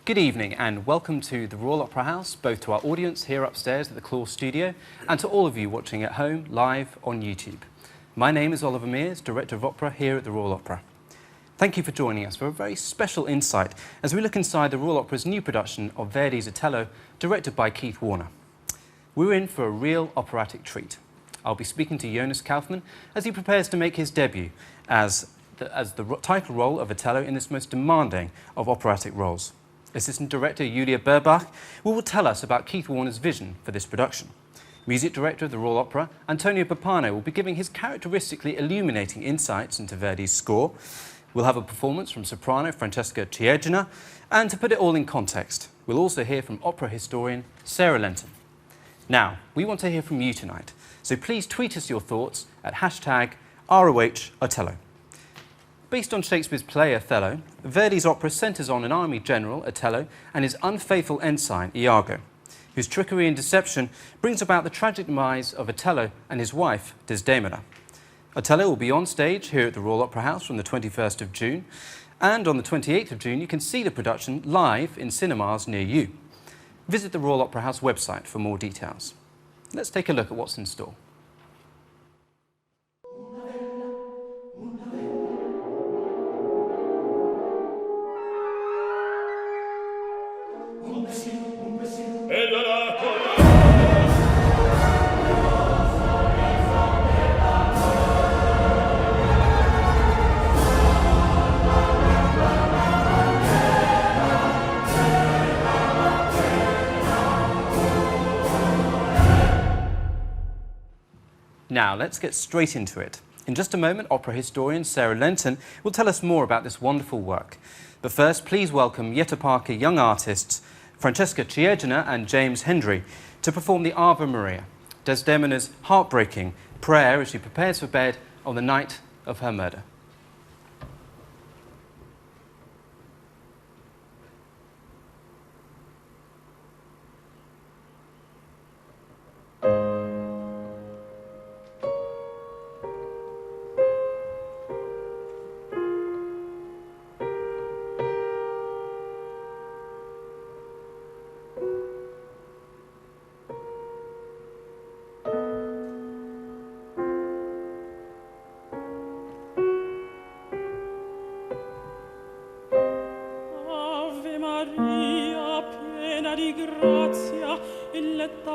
Good evening and welcome to the Royal Opera House, both to our audience here upstairs at the Claw Studio and to all of you watching at home live on YouTube. My name is Oliver Mears, Director of Opera here at the Royal Opera. Thank you for joining us for a very special insight as we look inside the Royal Opera's new production of Verdi's Othello, directed by Keith Warner. We're in for a real operatic treat. I'll be speaking to Jonas Kaufmann as he prepares to make his debut as the title role of Othello in this most demanding of operatic roles. Assistant Director Julia Burbach will tell us about Keith Warner's vision for this production. Music Director of the Royal Opera, Antonio Pappano, will be giving his characteristically illuminating insights into Verdi's score. We'll have a performance from soprano Francesca Chiegina, and to put it all in context, we'll also hear from opera historian Sarah Lenton. Now, we want to hear from you tonight, so please tweet us your thoughts at #ROHOtello. Based on Shakespeare's play Othello, Verdi's opera centres on an army general, Othello, and his unfaithful ensign, Iago, whose trickery and deception brings about the tragic demise of Othello and his wife, Desdemona. Othello will be on stage here at the Royal Opera House from the 21st of June, and on the 28th of June you can see the production live in cinemas near you. Visit the Royal Opera House website for more details. Let's take a look at what's in store. Now, let's get straight into it. In just a moment, opera historian Sarah Lenton will tell us more about this wonderful work. But first, please welcome Yetta Parker young artists Francesca Chiegina and James Hendry to perform the Ave Maria, Desdemona's heartbreaking prayer as she prepares for bed on the night of her murder.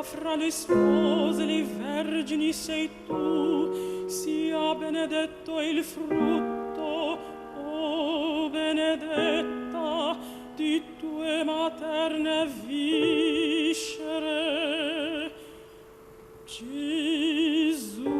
Fra le spose, le vergini sei tu, sia benedetto il frutto, o benedetta, di tue materne viscere, Gesù.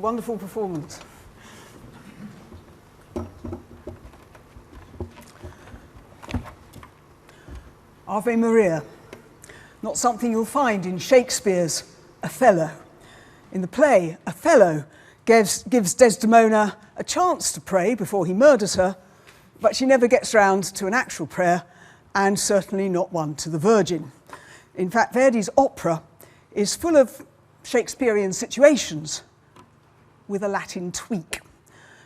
wonderful performance. Ave Maria, not something you'll find in Shakespeare's Othello. In the play, Othello gives Desdemona a chance to pray before he murders her, but she never gets round to an actual prayer, and certainly not one to the Virgin. In fact, Verdi's opera is full of Shakespearean situations with a Latin tweak.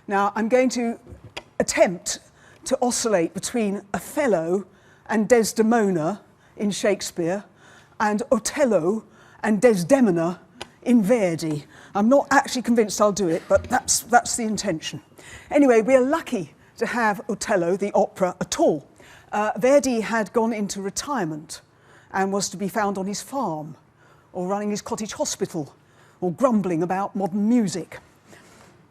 Now, I'm going to attempt to oscillate between Othello and Desdemona in Shakespeare and Othello and Desdemona in Verdi. I'm not actually convinced I'll do it, but that's the intention. Anyway, we're lucky to have Othello, the opera, at all. Verdi had gone into retirement and was to be found on his farm or running his cottage hospital or grumbling about modern music.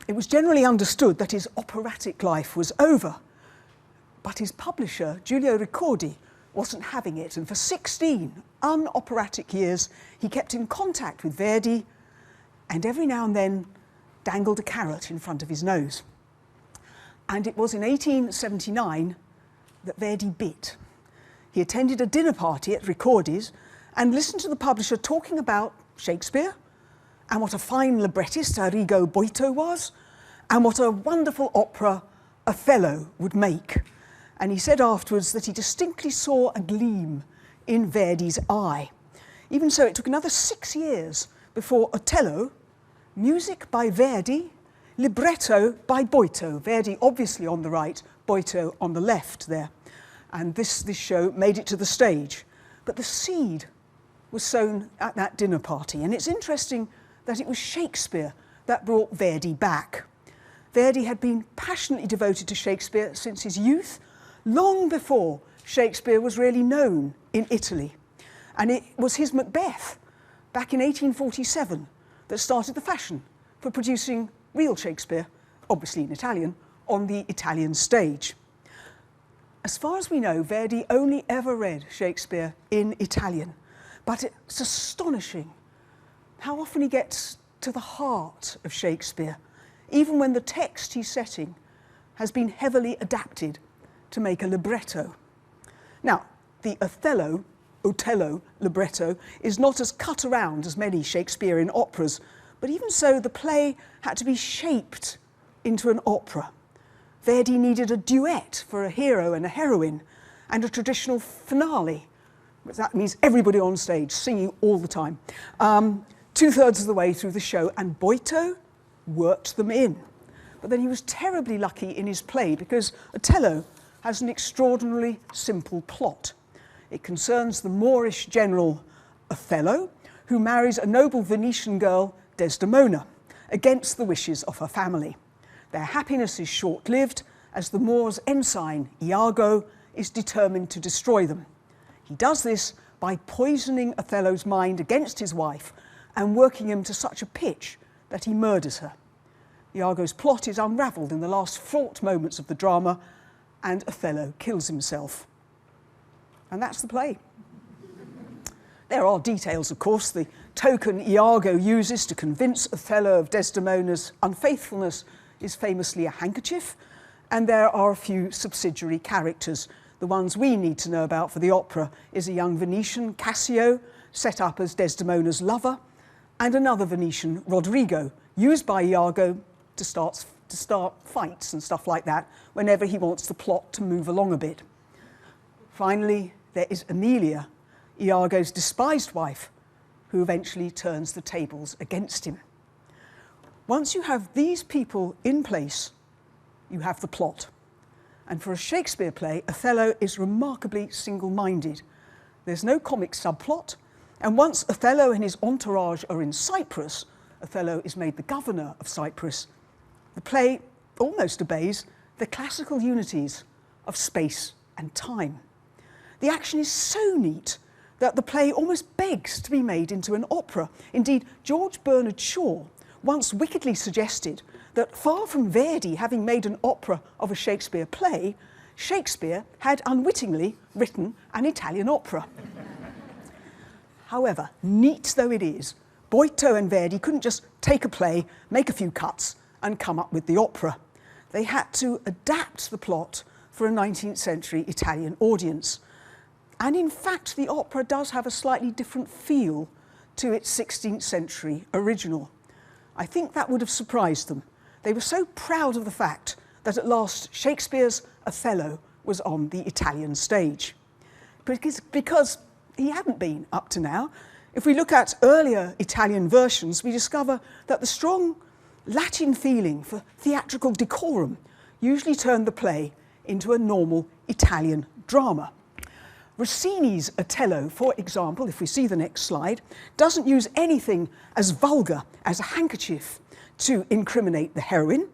It was generally understood that his operatic life was over, but his publisher, Giulio Ricordi, wasn't having it, and for 16 unoperatic years he kept in contact with Verdi and every now and then dangled a carrot in front of his nose. And it was in 1879 that Verdi bit. He attended a dinner party at Ricordi's and listened to the publisher talking about Shakespeare and what a fine librettist Arrigo Boito was and what a wonderful opera Othello would make. And he said afterwards that he distinctly saw a gleam in Verdi's eye. Even so, it took another 6 years before Othello, music by Verdi, libretto by Boito. Verdi obviously on the right, Boito on the left there. And this show made it to the stage. But the seed was sown at that dinner party. And it's interesting that it was Shakespeare that brought Verdi back. Verdi had been passionately devoted to Shakespeare since his youth, long before Shakespeare was really known in Italy. And it was his Macbeth, back in 1847, that started the fashion for producing real Shakespeare, obviously in Italian, on the Italian stage. As far as we know, Verdi only ever read Shakespeare in Italian, but it's astonishing how often he gets to the heart of Shakespeare, even when the text he's setting has been heavily adapted to make a libretto. Now, the Othello libretto is not as cut around as many Shakespearean operas, but even so, the play had to be shaped into an opera. Verdi needed a duet for a hero and a heroine, and a traditional finale. That means everybody on stage singing all the time. 2/3 of the way through the show, and Boito worked them in. But then he was terribly lucky in his play because Othello has an extraordinarily simple plot. It concerns the Moorish general Othello, who marries a noble Venetian girl, Desdemona, against the wishes of her family. Their happiness is short-lived as the Moor's ensign, Iago, is determined to destroy them. He does this by poisoning Othello's mind against his wife and working him to such a pitch that he murders her. Iago's plot is unravelled in the last fraught moments of the drama, and Othello kills himself. And that's the play. There are details, of course. The token Iago uses to convince Othello of Desdemona's unfaithfulness is famously a handkerchief, and there are a few subsidiary characters. The ones we need to know about for the opera is a young Venetian, Cassio, set up as Desdemona's lover, and another Venetian, Rodrigo, used by Iago to start fights and stuff like that whenever he wants the plot to move along a bit. Finally, there is Emilia, Iago's despised wife, who eventually turns the tables against him. Once you have these people in place, you have the plot. And for a Shakespeare play, Othello is remarkably single-minded. There's no comic subplot, and once Othello and his entourage are in Cyprus, Othello is made the governor of Cyprus. The play almost obeys the classical unities of space and time. The action is so neat that the play almost begs to be made into an opera. Indeed, George Bernard Shaw once wickedly suggested that far from Verdi having made an opera of a Shakespeare play, Shakespeare had unwittingly written an Italian opera. However, neat though it is, Boito and Verdi couldn't just take a play, make a few cuts, and come up with the opera. They had to adapt the plot for a 19th century Italian audience. And in fact, the opera does have a slightly different feel to its 16th century original. I think that would have surprised them. They were so proud of the fact that at last Shakespeare's Othello was on the Italian stage. Because he hadn't been up to now. If we look at earlier Italian versions, we discover that the strong Latin feeling for theatrical decorum usually turned the play into a normal Italian drama. Rossini's Othello, for example, if we see the next slide, doesn't use anything as vulgar as a handkerchief to incriminate the heroine,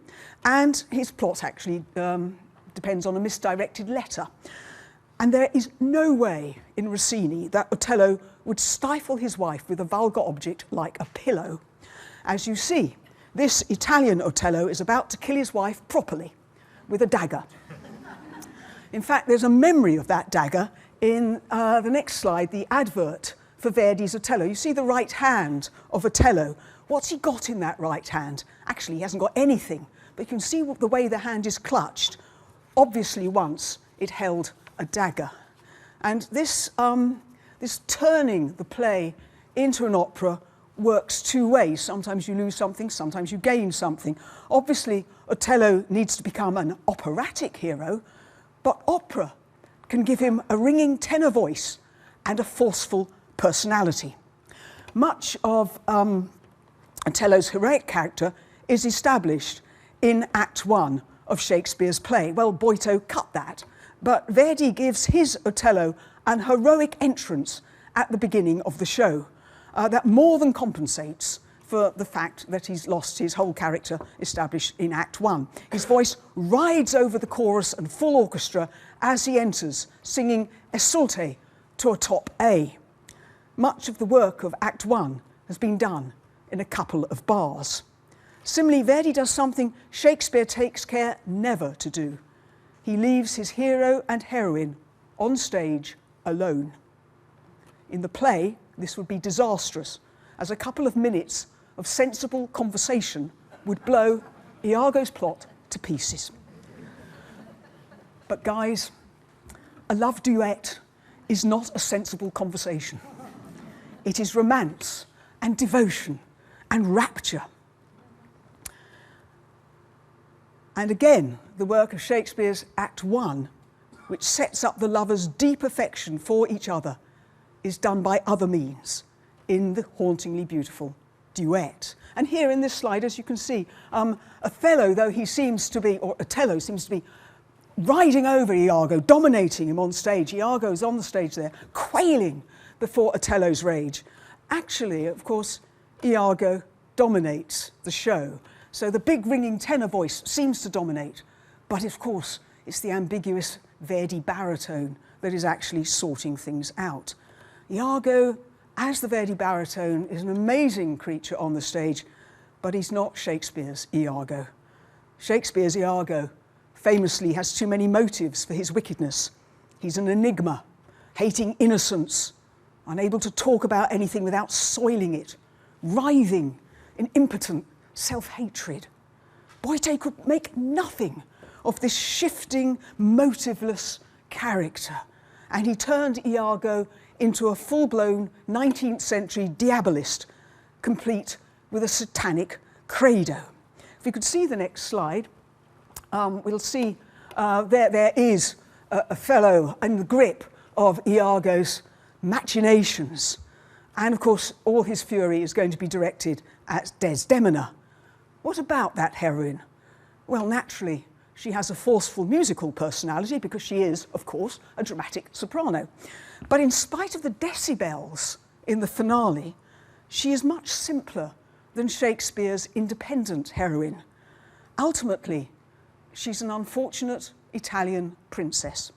and his plot actually depends on a misdirected letter. And there is no way in Rossini that Othello would stifle his wife with a vulgar object like a pillow. As you see, this Italian Othello is about to kill his wife properly with a dagger. In fact, there's a memory of that dagger in the next slide, the advert for Verdi's Othello. You see the right hand of Othello. What's he got in that right hand? Actually, he hasn't got anything, but you can see the way the hand is clutched. Obviously, once it held a dagger. And this turning the play into an opera works two ways. Sometimes you lose something, sometimes you gain something. Obviously, Othello needs to become an operatic hero, but opera can give him a ringing tenor voice and a forceful personality. Much of Othello's heroic character is established in Act 1 of Shakespeare's play. Well, Boito cut that, but Verdi gives his Othello an heroic entrance at the beginning of the show that more than compensates for the fact that he's lost his whole character established in Act 1. His voice rides over the chorus and full orchestra as he enters, singing Esulte to a top A. Much of the work of Act 1 has been done in a couple of bars. Similarly, Verdi does something Shakespeare takes care never to do. He leaves his hero and heroine on stage alone. In the play, this would be disastrous, as a couple of minutes of sensible conversation would blow Iago's plot to pieces. But guys, a love duet is not a sensible conversation. It is romance and devotion and rapture. And again, the work of Shakespeare's Act 1, which sets up the lovers' deep affection for each other, is done by other means in the hauntingly beautiful duet. And here in this slide, as you can see, Othello, though he seems to be, or Otello seems to be riding over Iago, dominating him on stage. Iago's on the stage there, quailing before Otello's rage. Actually, of course, Iago dominates the show. So the big ringing tenor voice seems to dominate, but of course, it's the ambiguous Verdi baritone that is actually sorting things out. Iago, as the Verdi baritone, is an amazing creature on the stage, but he's not Shakespeare's Iago. Shakespeare's Iago famously has too many motives for his wickedness. He's an enigma, hating innocence, unable to talk about anything without soiling it, writhing in impotent self-hatred. Boito could make nothing of this shifting, motiveless character, and he turned Iago into a full-blown 19th century diabolist, complete with a satanic credo. If we could see the next slide, we'll see there is Othello in the grip of Iago's machinations. And of course, all his fury is going to be directed at Desdemona. What about that heroine? Well, naturally, she has a forceful musical personality because she is, of course, a dramatic soprano. But in spite of the decibels in the finale, she is much simpler than Shakespeare's independent heroine. Ultimately, she's an unfortunate Italian princess.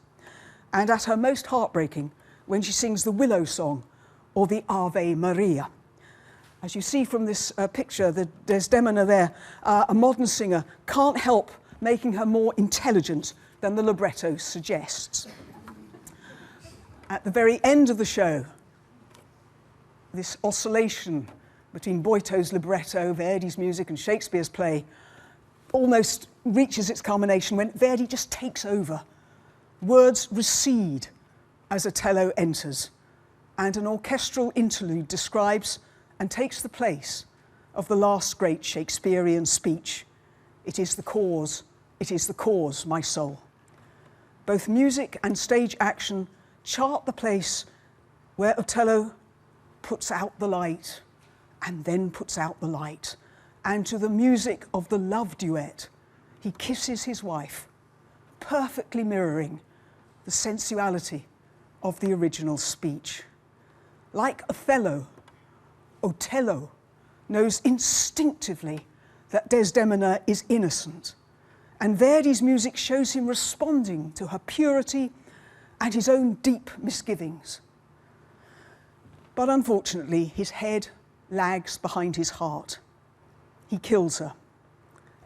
And at her most heartbreaking, when she sings the Willow Song or the Ave Maria. As you see from this picture, the Desdemona there, a modern singer can't help making her more intelligent than the libretto suggests. At the very end of the show, this oscillation between Boito's libretto, Verdi's music and Shakespeare's play almost reaches its culmination when Verdi just takes over. Words recede as Othello enters, and an orchestral interlude describes and takes the place of the last great Shakespearean speech. It is the cause, my soul. Both music and stage action chart the place where Othello puts out the light and then puts out the light. And to the music of the love duet, he kisses his wife, perfectly mirroring the sensuality of the original speech. Like Othello, Otello knows instinctively that Desdemona is innocent, and Verdi's music shows him responding to her purity and his own deep misgivings. But unfortunately, his head lags behind his heart. He kills her.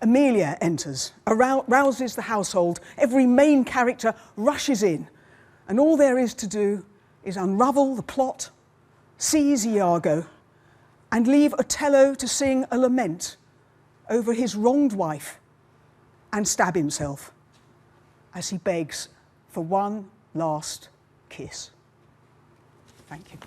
Emilia enters, rouses the household. Every main character rushes in, and all there is to do is unravel the plot, seize Iago, and leave Othello to sing a lament over his wronged wife and stab himself as he begs for one last kiss. Thank you.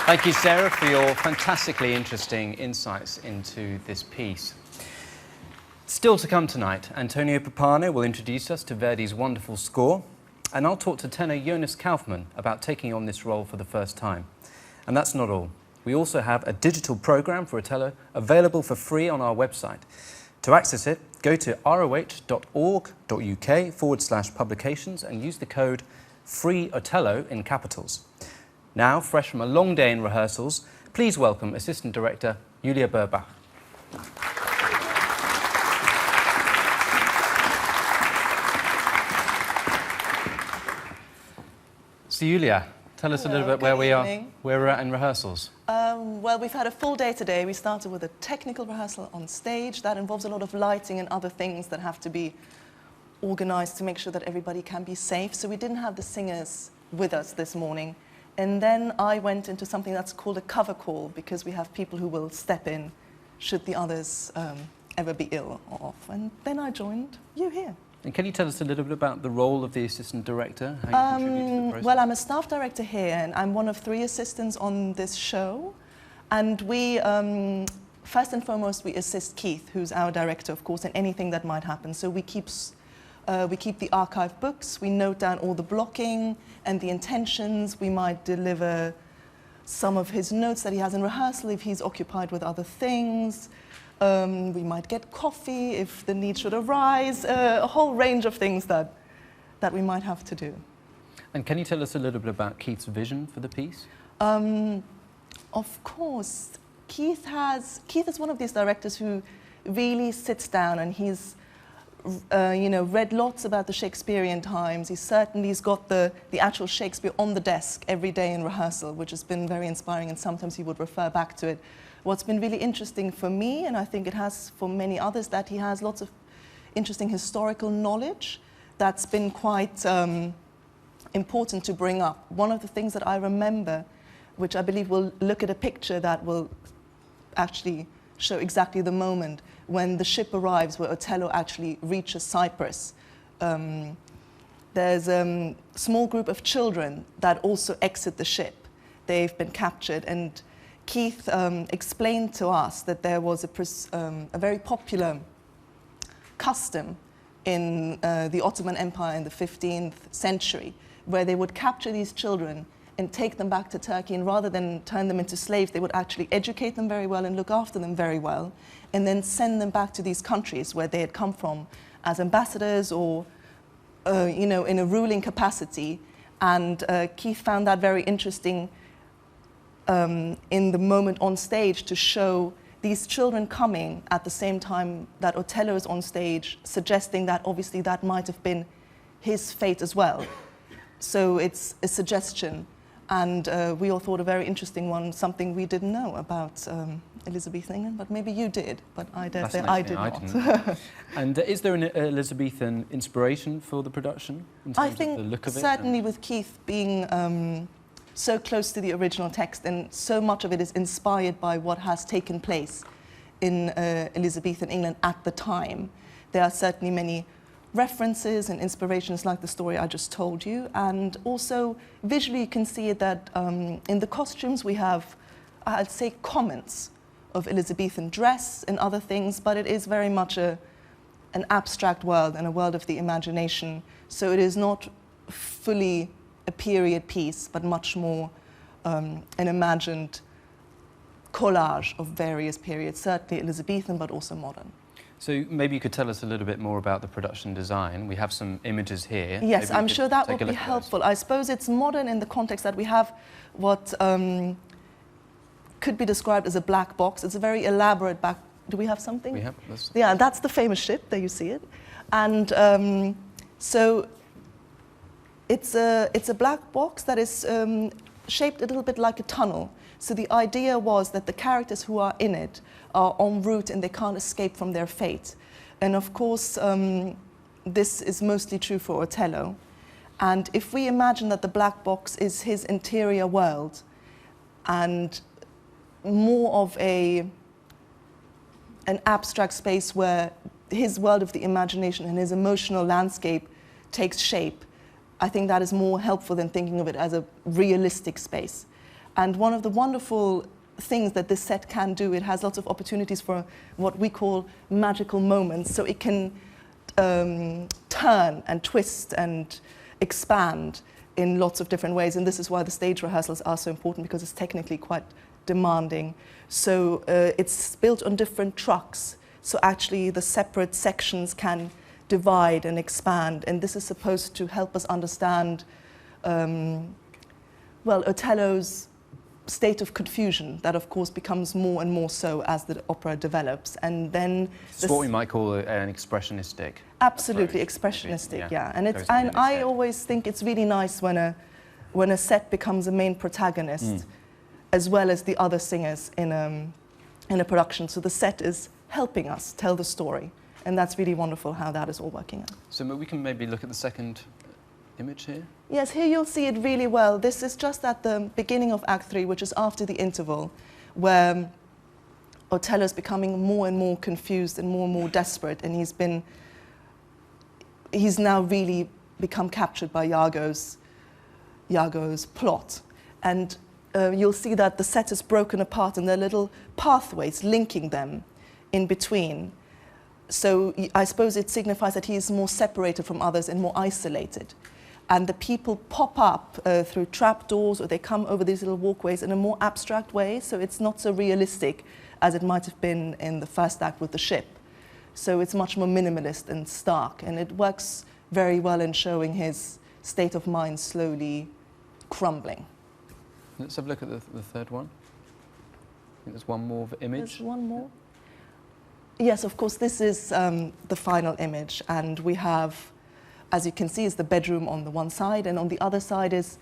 Thank you, Sarah, for your fantastically interesting insights into this piece. Still to come tonight, Antonio Papano will introduce us to Verdi's wonderful score, and I'll talk to tenor Jonas Kaufmann about taking on this role for the first time. And that's not all. We also have a digital programme for Othello available for free on our website. To access it, go to roh.org.uk/publications and use the code FREEOtello in capitals. Now, fresh from a long day in rehearsals, please welcome Assistant Director Julia Burbach. So Julia, tell us a little bit where we're at in rehearsals. Well, we've had a full day today. We started with a technical rehearsal on stage. That involves a lot of lighting and other things that have to be organised to make sure that everybody can be safe. So we didn't have the singers with us this morning. And then I went into something that's called a cover call, because we have people who will step in should the others ever be ill or off. And then I joined you here. And can you tell us a little bit about the role of the assistant director? How you contribute to the process? Well, I'm a staff director here, and I'm one of 3 assistants on this show. And we, first and foremost, we assist Keith, who's our director, of course, in anything that might happen. So we keep the archive books, we note down all the blocking and the intentions. We might deliver some of his notes that he has in rehearsal if he's occupied with other things. We might get coffee if the need should arise, a whole range of things that we might have to do. And can you tell us a little bit about Keith's vision for the piece? Of course. Keith is one of these directors who really sits down, and he's read lots about the Shakespearean times. He's got the actual Shakespeare on the desk every day in rehearsal, which has been very inspiring, and sometimes he would refer back to it. What's been really interesting for me, and I think it has for many others, that he has lots of interesting historical knowledge that's been quite important to bring up. One of the things that I remember, which I believe will look at a picture that will actually show exactly the moment when the ship arrives where Othello actually reaches Cyprus. There's a small group of children that also exit the ship. They've been captured, and Keith explained to us that there was a very popular custom in the Ottoman Empire in the 15th century, where they would capture these children and take them back to Turkey, and rather than turn them into slaves, they would actually educate them very well and look after them very well, and then send them back to these countries where they had come from as ambassadors or, in a ruling capacity. And Keith found that very interesting in the moment on stage, to show these children coming at the same time that Othello is on stage, suggesting that obviously that might have been his fate as well. So it's a suggestion And we all thought a very interesting one, something we didn't know about Elizabethan England, but maybe you did, but I dare say I did not. Didn't. And is there an Elizabethan inspiration for the production in terms I think of the look of it? certainly with Keith being so close to the original text, and so much of it is inspired by what has taken place in Elizabethan England at the time. There are certainly many references and inspirations like the story I just told you, and also visually you can see that in the costumes we have, I'd say, comments of Elizabethan dress and other things, but it is very much an abstract world and a world of the imagination, so it is not fully a period piece, but much more an imagined collage of various periods, certainly Elizabethan, but also modern. So maybe you could tell us a little bit more about the production design. We have some images here. Yes, I'm sure that would be helpful. I suppose it's modern in the context that we have what could be described as a black box. It's a very elaborate back. Do we have something? We have. Yeah, that's the famous ship. There you see it. And so it's a black box that is shaped a little bit like a tunnel. So the idea was that the characters who are in it are en route and they can't escape from their fate. And of course, this is mostly true for Othello. And if we imagine that the black box is his interior world and more of an abstract space where his world of the imagination and his emotional landscape takes shape, I think that is more helpful than thinking of it as a realistic space. And one of the wonderful things that this set can do, it has lots of opportunities for what we call magical moments. So it can turn and twist and expand in lots of different ways. And this is why the stage rehearsals are so important, because it's technically quite demanding. So it's built on different trucks. So actually the separate sections can divide and expand. And this is supposed to help us understand, well, Othello's state of confusion that of course becomes more and more so as the opera develops, and then it's what we might call an expressionistic absolutely approach, expressionistic maybe. Yeah. And I always think it's really nice when a set becomes a main protagonist as well as the other singers in a production, so the set is helping us tell the story, and that's really wonderful how that is all working out. So we can maybe look at the second image here. Yes, here you'll see it really well. This is just at the beginning of Act 3, which is after the interval, where Othello is becoming more and more confused and more desperate, and he's now really become captured by Iago's plot. And you'll see that the set is broken apart and there are little pathways linking them in between. So I suppose it signifies that he is more separated from others and more isolated. And the people pop up through trapdoors, or they come over these little walkways in a more abstract way, so it's not so realistic as it might have been in the first act with the ship. So it's much more minimalist and stark, and it works very well in showing his state of mind slowly crumbling. Let's have a look at the third one. I think there's one more image. There's one more? Yes, of course, this is the final image, and we have, as you can see, is the bedroom on the one side, and on the other side is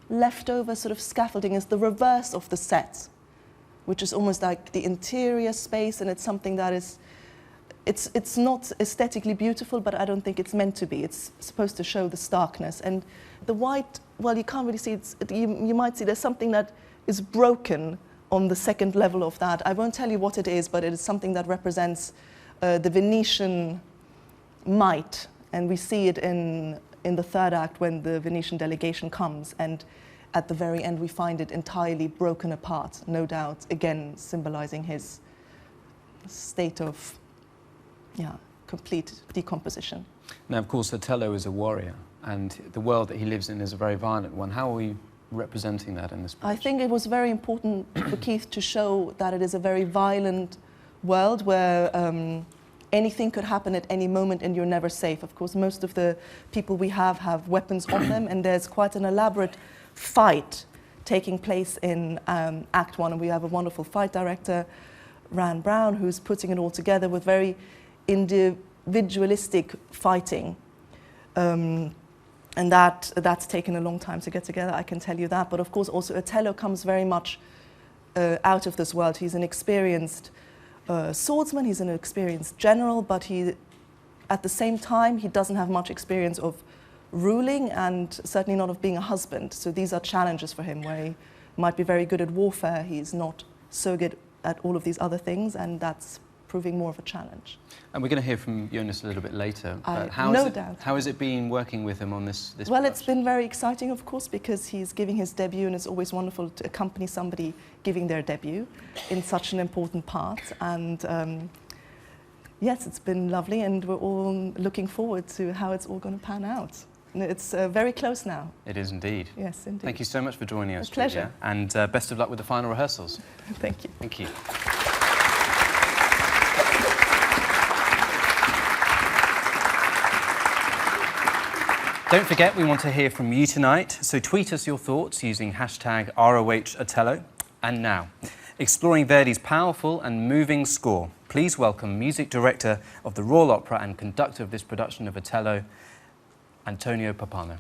leftover sort of scaffolding, is the reverse of the set, which is almost like the interior space, and it's something that is, it's not aesthetically beautiful, but I don't think it's meant to be. It's supposed to show the starkness. And the white, well, you can't really see it. You might see there's something that is broken on the second level of that. I won't tell you what it is, but it is something that represents the Venetian might, and we see it in the third act when the Venetian delegation comes, and at the very end we find it entirely broken apart, no doubt, again symbolizing his state of complete decomposition. Now, of course, Othello is a warrior, and the world that he lives in is a very violent one. How are we representing that in this production? I think it was very important for Keith to show that it is a very violent world where anything could happen at any moment and you're never safe. Of course, most of the people we have weapons on them, and there's quite an elaborate fight taking place in Act 1, and we have a wonderful fight director, Ran Brown, who's putting it all together with very individualistic fighting. And And that's taken a long time to get together, I can tell you that. But of course, also Othello comes very much out of this world. He's an experienced swordsman, he's an experienced general, but at the same time, he doesn't have much experience of ruling and certainly not of being a husband. So these are challenges for him, where he might be very good at warfare, he's not so good at all of these other things, and that's proving more of a challenge. And we're going to hear from Jonas a little bit later. No doubt. How has it been working with him on this Well, production? it's been very exciting, of course, because he's giving his debut, and it's always wonderful to accompany somebody giving their debut in such an important part. And yes, it's been lovely, and we're all looking forward to how it's all going to pan out. And it's very close now. It is indeed. Yes, indeed. Thank you so much for joining us. A pleasure. Julia, and best of luck with the final rehearsals. Thank you. Thank you. Don't forget, we want to hear from you tonight, so tweet us your thoughts using hashtag #ROHOtello. And now, exploring Verdi's powerful and moving score, please welcome music director of the Royal Opera and conductor of this production of Othello, Antonio Pappano.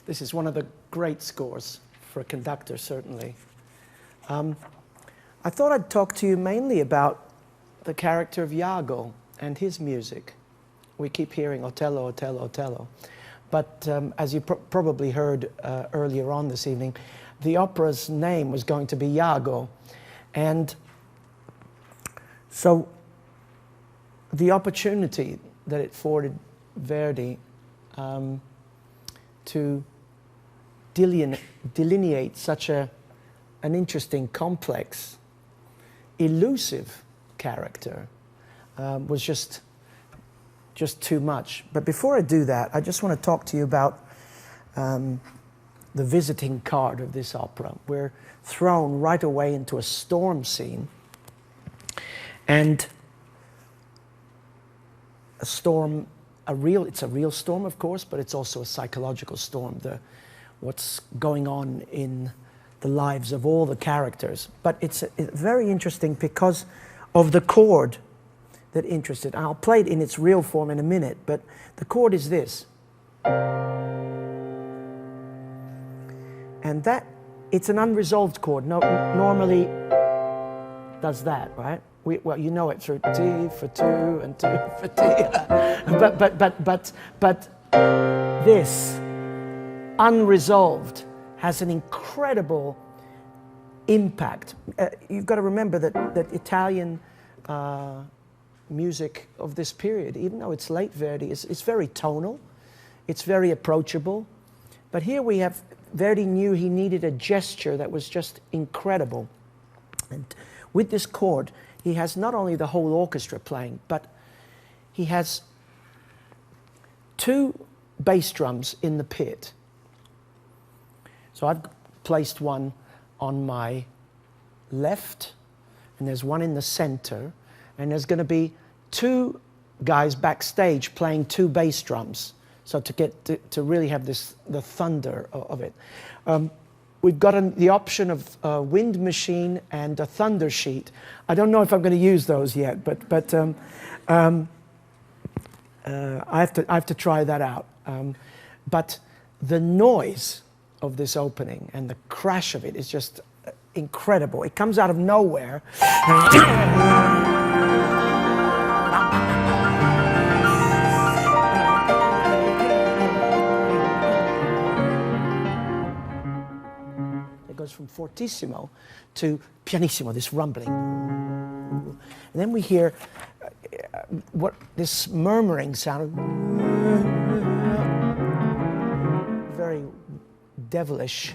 This is one of the great scores for a conductor, certainly. I thought I'd talk to you mainly about the character of Iago and his music. We keep hearing Othello, Othello, Othello. But as you probably heard earlier on this evening, the opera's name was going to be Iago. And so the opportunity that it afforded Verdi to delineate such an interesting, complex, elusive character was just too much. But before I do that, I just want to talk to you about the visiting card of this opera. We're thrown right away into a storm scene, and a storm, it's a real storm, of course, but it's also a psychological storm. What's going on in the lives of all the characters. But it's very interesting because of the chord that interested. I'll play it in its real form in a minute, but the chord is this. And it's an unresolved chord. Normally does that, right? Well, you know it through T for 2 and 2 for T. but this unresolved has an incredible impact. You've got to remember that Italian music of this period, even though it's late Verdi, it's very tonal, it's very approachable. But here we have, Verdi knew he needed a gesture that was just incredible. And with this chord, he has not only the whole orchestra playing, but he has 2 bass drums in the pit. So I've placed one on my left, and there's one in the center, and there's going to be 2 guys backstage playing 2 bass drums. So to really have the thunder of it. We've got the option of a wind machine and a thunder sheet. I don't know if I'm going to use those yet, but I have to try that out. But the noise of this opening and the crash of it is just incredible. It comes out of nowhere. It goes from fortissimo to pianissimo, this rumbling. And then we hear this murmuring sound, very devilish.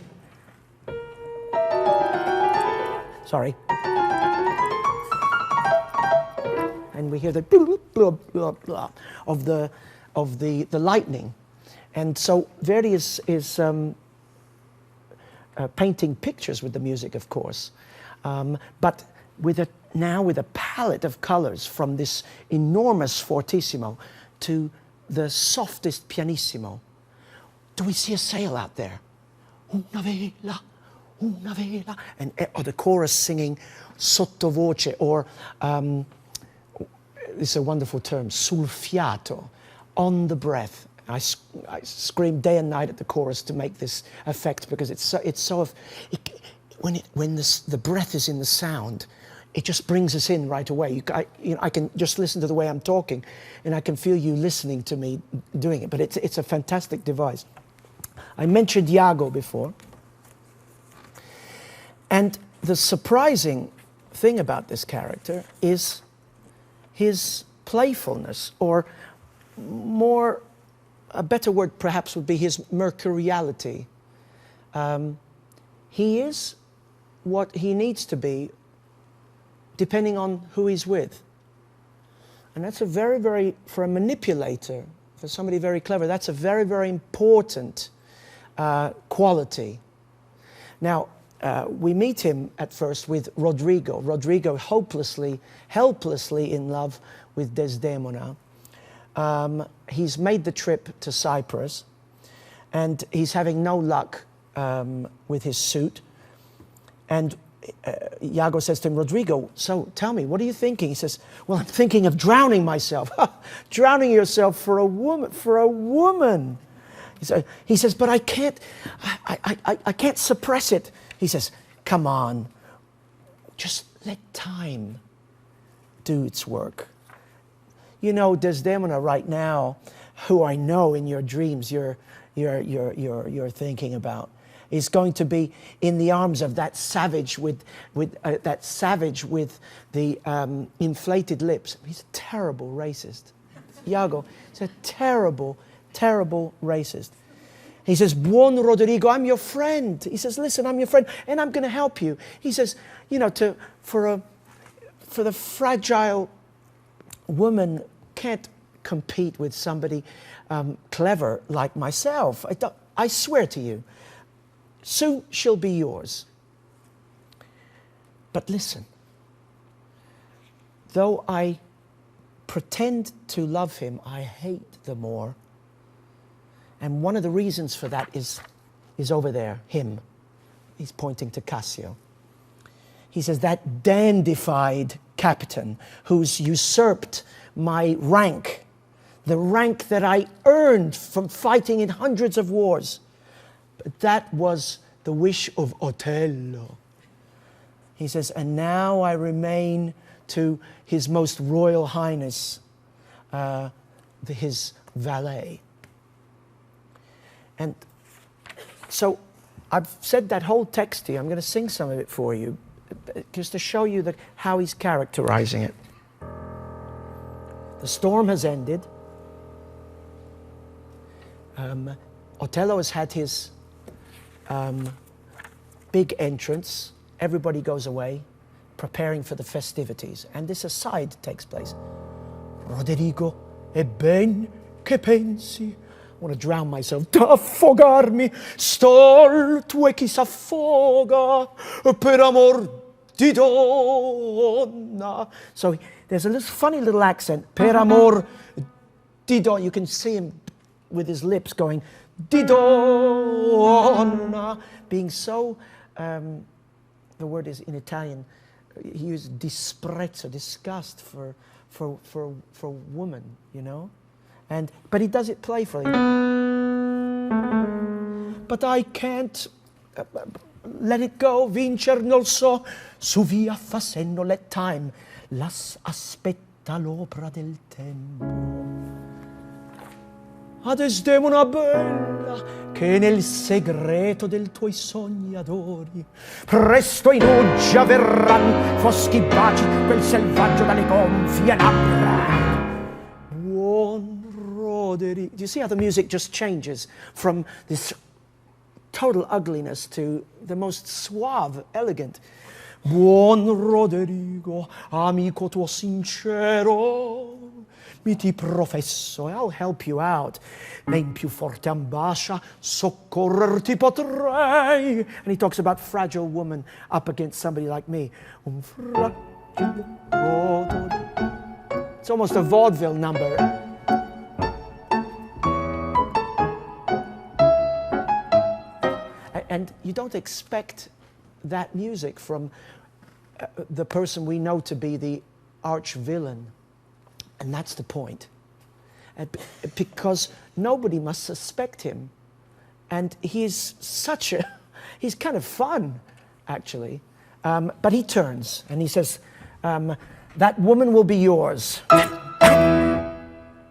Sorry. And we hear the blah, blah, blah, blah of the lightning. And so Verdi is painting pictures with the music, of course, but now with a palette of colors, from this enormous fortissimo to the softest pianissimo. Do we see a sail out there? Una vela, una vela. And or the chorus singing sottovoce, or this is a wonderful term, sul fiato, on the breath. I scream day and night at the chorus to make this effect, because when the breath is in the sound, it just brings us in right away. I can just listen to the way I'm talking, and I can feel you listening to me doing it. But it's a fantastic device. I mentioned Iago before, and the surprising thing about this character is his playfulness, or more, a better word perhaps would be his mercuriality. He is what he needs to be, depending on who he's with. And that's a very, very, for a manipulator, for somebody very clever, that's a very, very important quality. Now, we meet him at first with Rodrigo. Rodrigo helplessly in love with Desdemona. He's made the trip to Cyprus, and he's having no luck with his suit. And Iago says to him, Rodrigo, so tell me, what are you thinking? He says, well, I'm thinking of drowning myself. Drowning yourself for a woman. He says, but I can't suppress it. He says, come on, just let time do its work. You know, Desdemona right now, who I know in your dreams you're thinking about, is going to be in the arms of that savage with the inflated lips. He's a terrible racist. Iago is a terrible, terrible racist. He says, buon Rodrigo, I'm your friend. He says, listen, I'm your friend, and I'm going to help you. He says, you know, for the fragile woman can't compete with somebody clever like myself. I swear to you. Soon she'll be yours. But listen, though I pretend to love him, I hate the more. And one of the reasons for that is over there, him. He's pointing to Cassio. He says, that dandified captain who's usurped my rank, the rank that I earned from fighting in hundreds of wars. But that was the wish of Othello. He says, and now I remain to His Most Royal Highness, his valet. And so I've said that whole text to you. I'm going to sing some of it for you, just to show you how he's characterizing it. The storm has ended. Othello has had his big entrance. Everybody goes away, preparing for the festivities. And this aside takes place. Rodrigo, e ben che pensi? I want to drown myself. Affogarmi, stol tu e chi s'affoga per amor di donna. So there's a funny little accent. Per amor di donna. You can see him with his lips going, di donna, being so, the word is in Italian, he used disprezzo, disgust for woman, you know? But he does it playfully. But I can't let it go, vincer non so, su via fa senno, let time, las aspetta l'opera del tempo. A Desdemona bella, che nel segreto del tuoi sogni adori, presto in uggia verran foschi baci quel selvaggio dalle gonfie labbra. Buon Roderigo. Do you see how the music just changes from this total ugliness to the most suave, elegant? Buon Roderigo, amico tuo sincero, mi ti professo, I'll help you out. Men più forte ambascia, soccorrerti potrei. And he talks about fragile woman up against somebody like me. It's almost a vaudeville number. And you don't expect that music from the person we know to be the arch villain. And that's the point. Because nobody must suspect him. And he's kind of fun, actually. But he turns and he says, that woman will be yours. He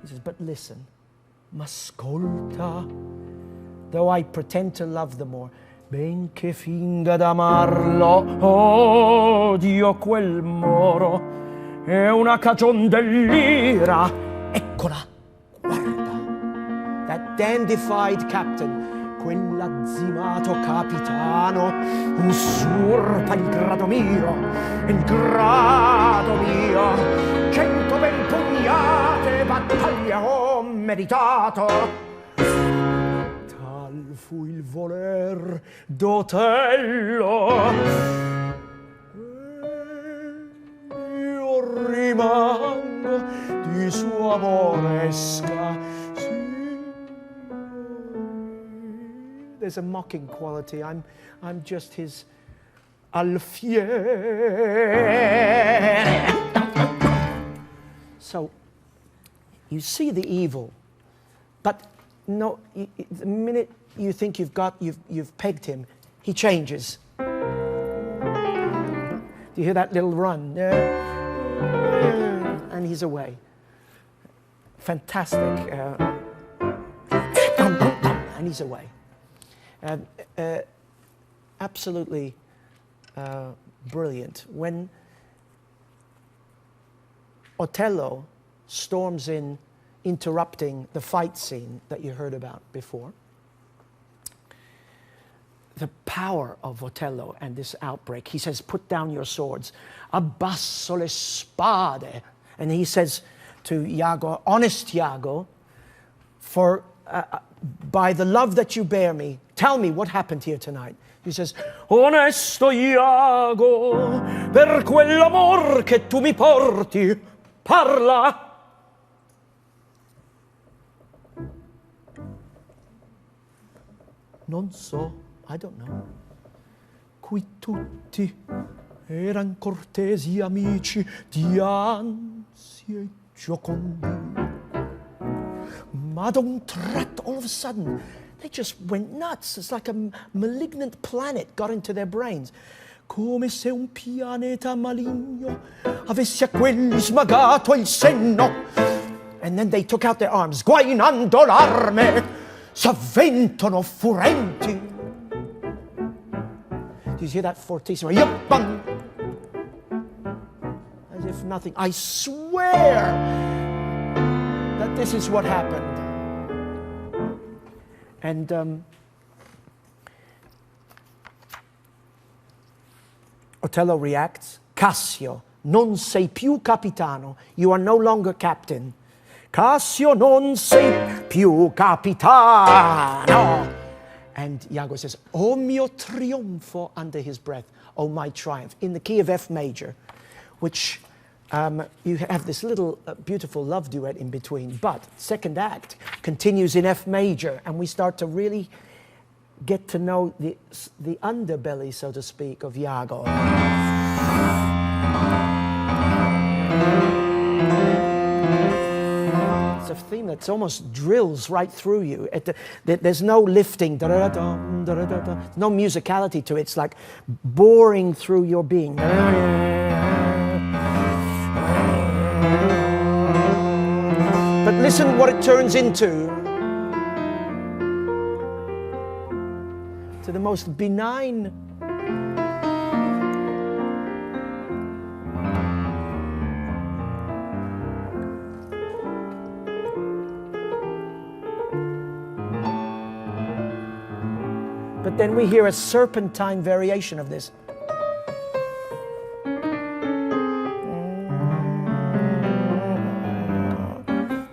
says, but listen, m'ascolta, though I pretend to love the more, benché finga d'amarlo, odio quel moro, è una cagion dell'ira. Eccola, guarda, that dandified captain, quell'azzimato capitano, usurpa il grado mio, 100 ben pugnate battaglie ho meritato. Tal fu il voler d'Otello, io rimango di sua amoresca. There's a mocking quality. I'm just his alfiere. So you see the evil, but no. The minute you think you've pegged him, he changes. Do you hear that little run? And he's away. Fantastic. And he's away. Absolutely brilliant. When Othello storms in, interrupting the fight scene that you heard about before, the power of Othello and this outbreak, he says, put down your swords, abbasso le spade. And he says to Iago, honest Iago, for by the love that you bear me, tell me what happened here tonight. He says, onesto Iago, per quell'amor che tu mi porti, parla. Non so, I don't know. Qui tutti eran cortesi amici di ansie giocondi. Ma ad un tratto, all of a sudden, they just went nuts. It's like a malignant planet got into their brains. Come se un pianeta maligno avesse a quelli smagato il senno. And then they took out their arms. Guainando l'arme, s'avventono furenti. Do you hear that fortissimo? Yuppang! As if nothing. I swear that this is what happened. And Othello reacts, Cassio, non sei più capitano. You are no longer captain. Cassio, non sei più capitano. And Iago says, O mio trionfo, under his breath, O my triumph, in the key of F major, which you have this little beautiful love duet in between, but second act continues in F major, and we start to really get to know the underbelly, so to speak, of Iago. It's a theme that almost drills right through you. There's no lifting, no musicality to it. It's like boring through your being. But listen what it turns into. To the most benign but then we hear a serpentine variation of this.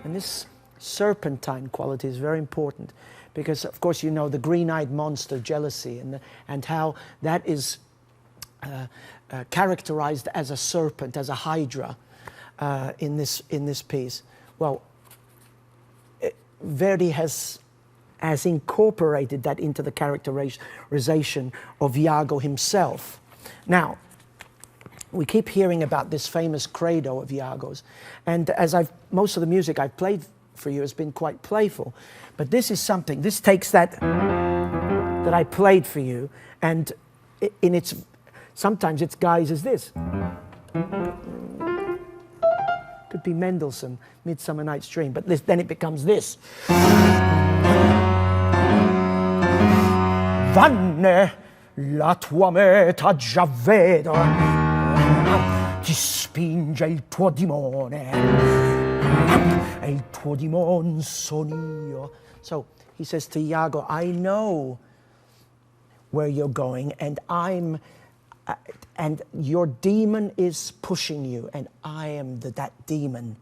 And this serpentine quality is very important because, of course, you know the green-eyed monster jealousy and how that is characterized as a serpent, as a hydra in this piece. Well, Verdi has has incorporated that into the characterization of Iago himself. Now, we keep hearing about this famous credo of Iago's, and as most of the music I've played for you has been quite playful, but this is something, this takes that I played for you, and in its, sometimes its guise is this. Could be Mendelssohn, Midsummer Night's Dream, but then it becomes this. Vanne la tua meta già vedo, ti spinge il tuo dimone, e il tuo dimon son io. So he says to Iago, I know where you're going, and and your demon is pushing you, and I am that demon,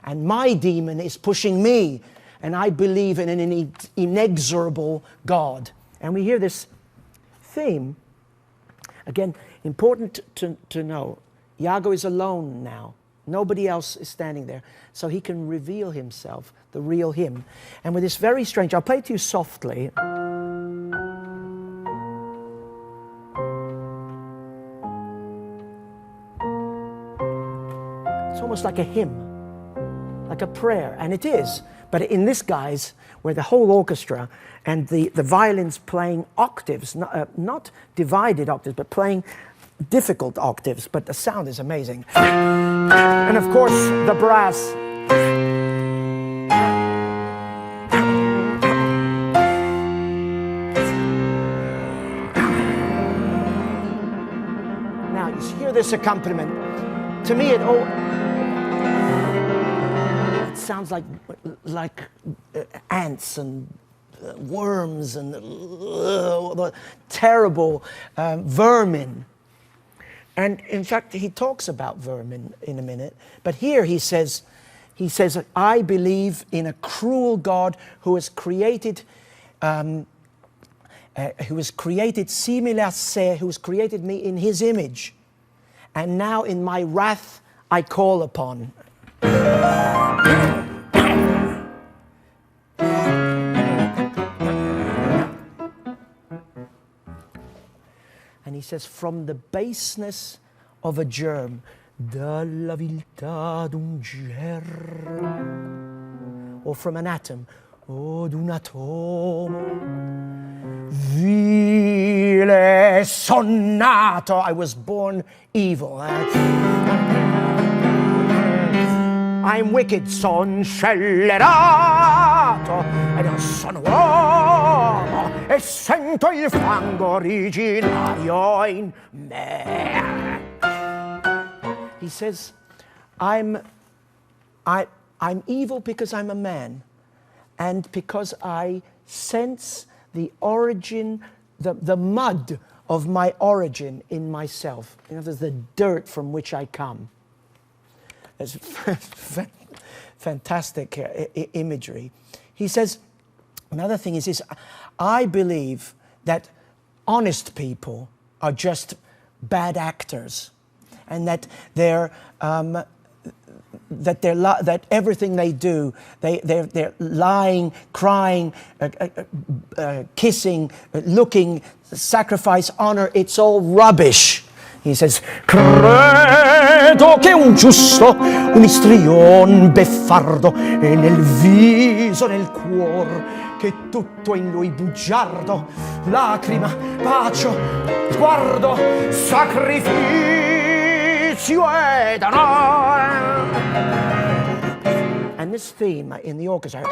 and my demon is pushing me, and I believe in an inexorable God. And we hear this theme. Again, important to know, Iago is alone now. Nobody else is standing there. So he can reveal himself, the real him. And with this very strange, I'll play it to you softly. It's almost like a hymn, like a prayer, and it is. But in this guise, where the whole orchestra and the violins playing octaves, not divided octaves, but playing difficult octaves, but the sound is amazing. And of course, the brass. Now, you hear this accompaniment. To me, it sounds like ants and worms and terrible vermin. And in fact, he talks about vermin in a minute. But here he says, I believe in a cruel God who has created, simile a se, who has created me in his image. And now in my wrath I call upon. And he says, from the baseness of a germ, dalla viltà d'un germe, or from an atom, o d'un atomo, vile son nato, I was born evil. I'm wicked, son scellerato, ed non sono uomo, e sento il fango originario in me. He says, I'm evil because I'm a man, and because I sense the origin, the mud of my origin in myself. You know, there's the dirt from which I come. It's fantastic imagery. He says, another thing is this, I believe that honest people are just bad actors, and that that everything they do, they're lying, crying, kissing, looking, sacrifice, honor, it's all rubbish. He says, credo che un giusto, un istrion beffardo, e nel viso, nel cuor, che tutto in lui bugiardo, lacrima, bacio, sguardo, sacrificio ed onore. And this theme in the orchestra,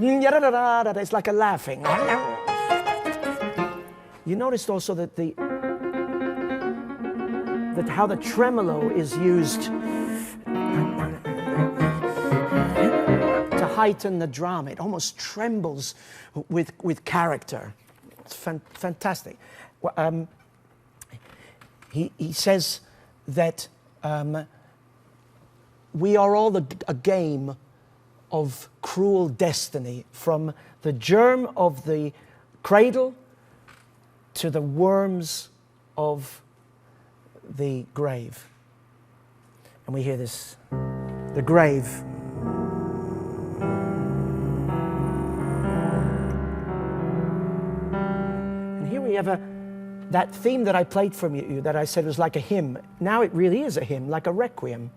it's like a laughing. You noticed also that how the tremolo is used to heighten the drama. It almost trembles with character. It's fantastic. He says that we are all a game of cruel destiny, from the germ of the cradle to the worms of the grave. And we hear this, the grave. you ever, that theme that I played from you, that I said was like a hymn, now it really is a hymn, like a requiem.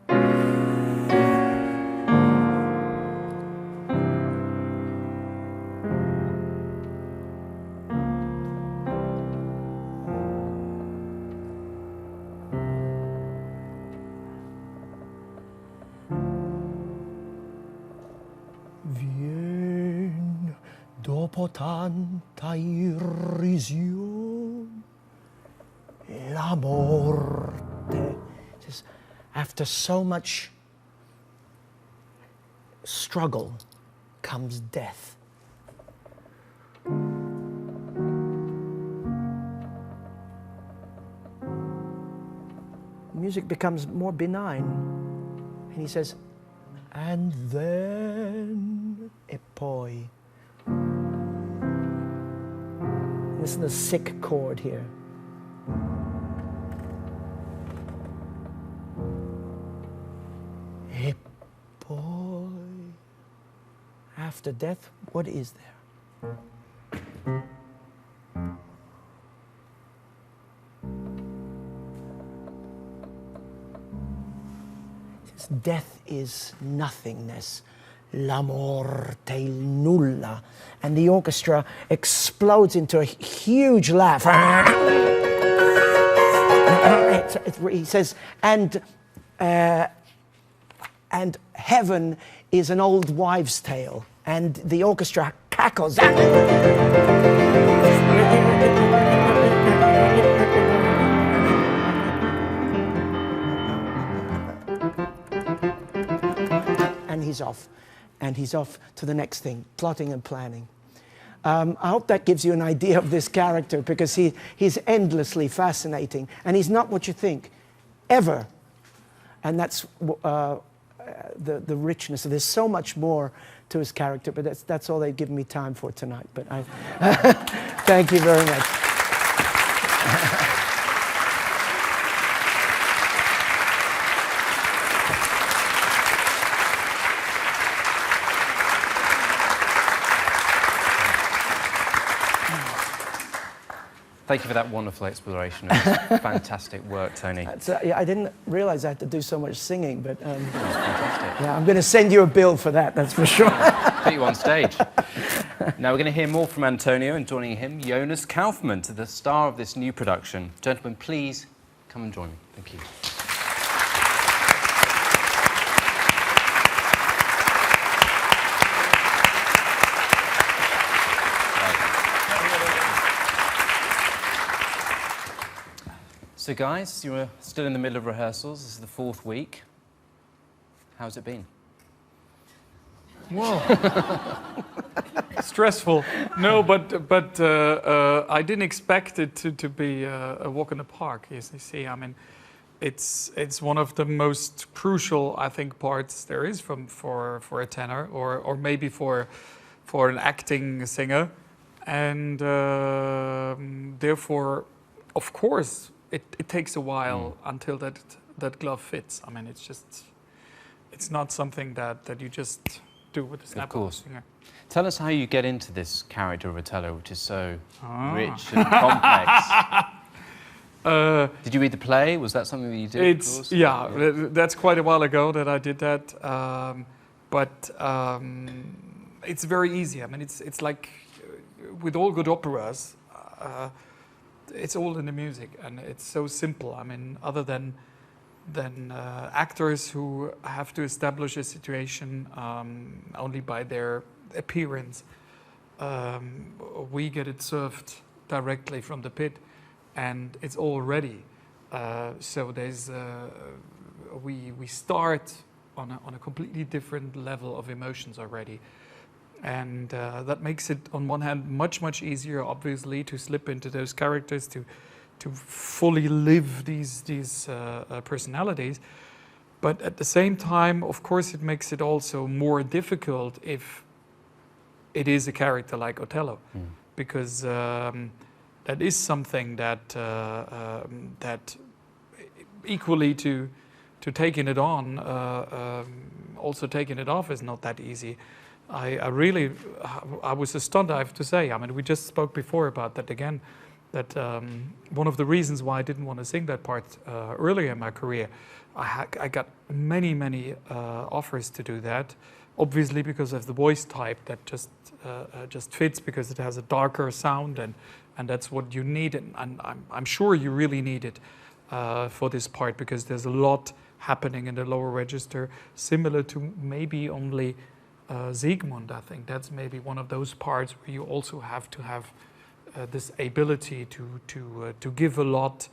Vien dopo tanta irrision la morte. Says, after so much struggle comes death. Music becomes more benign. And he says, and then e poi. Listen to the sick chord here. E poi. After death, what is there? Death is nothingness. La morte, il nulla. And the orchestra explodes into a huge laugh. He says, and heaven is an old wives' tale. And the orchestra cackles. He's off, and he's off to the next thing, plotting and planning. I hope that gives you an idea of this character, because he's endlessly fascinating, and he's not what you think, ever. And that's the richness. There's so much more to his character, but that's all they've given me time for tonight. But I thank you very much. Thank you for that wonderful exploration. It was fantastic work, Tony. Yeah, I didn't realize I had to do so much singing, but That was fantastic. yeah, I'm going to send you a bill for that, that's for sure. Put you on stage. Now we're going to hear more from Antonio, and joining him, Jonas Kaufmann, the star of this new production. Gentlemen, please come and join me. Thank you. So guys, you're still in the middle of rehearsals. This is the 4th week. How's it been? Whoa. Stressful. No, but I didn't expect it to be a walk in the park. As you see, I mean, it's one of the most crucial, I think, parts there is for a tenor, or maybe for an acting singer, and therefore, of course, it takes a while until that glove fits. I mean, it's not something that you just do with a snap. Of course. Singer. Tell us how you get into this character of Othello, which is so rich and complex. Did you read the play? Was that something that you did? That's quite a while ago that I did that. But it's very easy. I mean, it's like with all good operas. It's all in the music, and it's so simple. I mean, other than actors who have to establish a situation only by their appearance, we get it served directly from the pit, and it's all ready. So there's we start on a completely different level of emotions already. And that makes it, on one hand, much easier, obviously, to slip into those characters, to fully live these personalities. But at the same time, of course, it makes it also more difficult if it is a character like Othello, because that is something that equally to taking it on, also taking it off is not that easy. I was astounded, I have to say. I mean, we just spoke before about that again, that one of the reasons why I didn't want to sing that part earlier in my career, I got many offers to do that, obviously because of the voice type that just fits, because it has a darker sound, and that's what you need, and I'm sure you really need it for this part, because there's a lot happening in the lower register, similar to maybe only Siegmund. I think that's maybe one of those parts where you also have to have this ability to give a lot,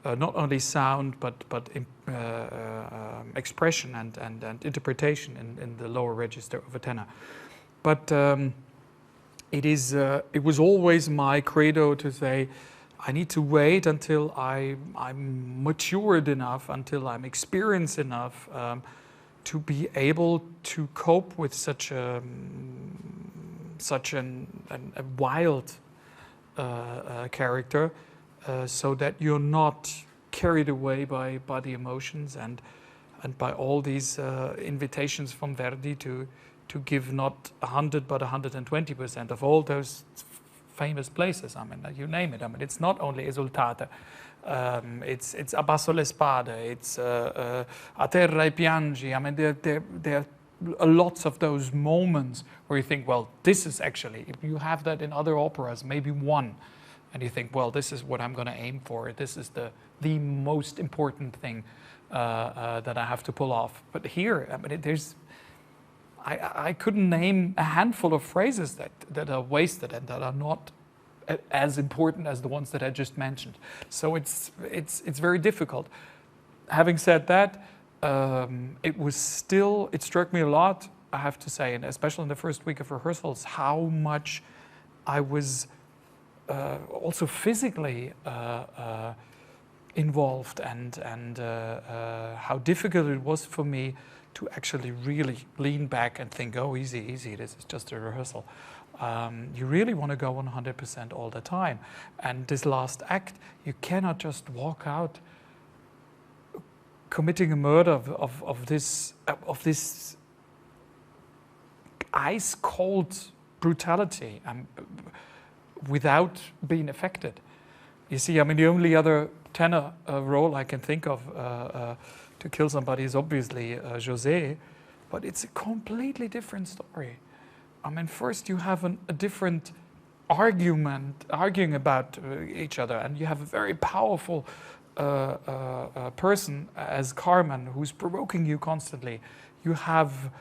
not only sound but expression and interpretation in the lower register of a tenor. But it was always my credo to say, I need to wait until I'm matured enough, until I'm experienced enough to be able to cope with such a wild character, so that you're not carried away by the emotions and by all these invitations from Verdi to give not 100 but 120% of all those famous places. I mean, you name it. I mean, it's not only Esultate. It's Abbasso le spade. It's A terra e piangi. I mean, there are lots of those moments where you think, well, this is actually, if you have that in other operas, maybe one, and you think, well, this is what I'm going to aim for. This is the most important thing that I have to pull off. But here, I mean, I couldn't name a handful of phrases that are wasted and that are not as important as the ones that I just mentioned. So it's very difficult. Having said that, it struck me a lot, I have to say, and especially in the first week of rehearsals, how much I was also physically involved, and how difficult it was for me to actually really lean back and think, oh, easy, this is just a rehearsal. You really want to go on 100% all the time. And this last act, you cannot just walk out committing a murder of this ice-cold brutality without being affected. You see, I mean, the only other tenor role I can think of to kill somebody is obviously José, but it's a completely different story. I mean, first you have a different arguing about each other, and you have a very powerful person as Carmen who's provoking you constantly. You have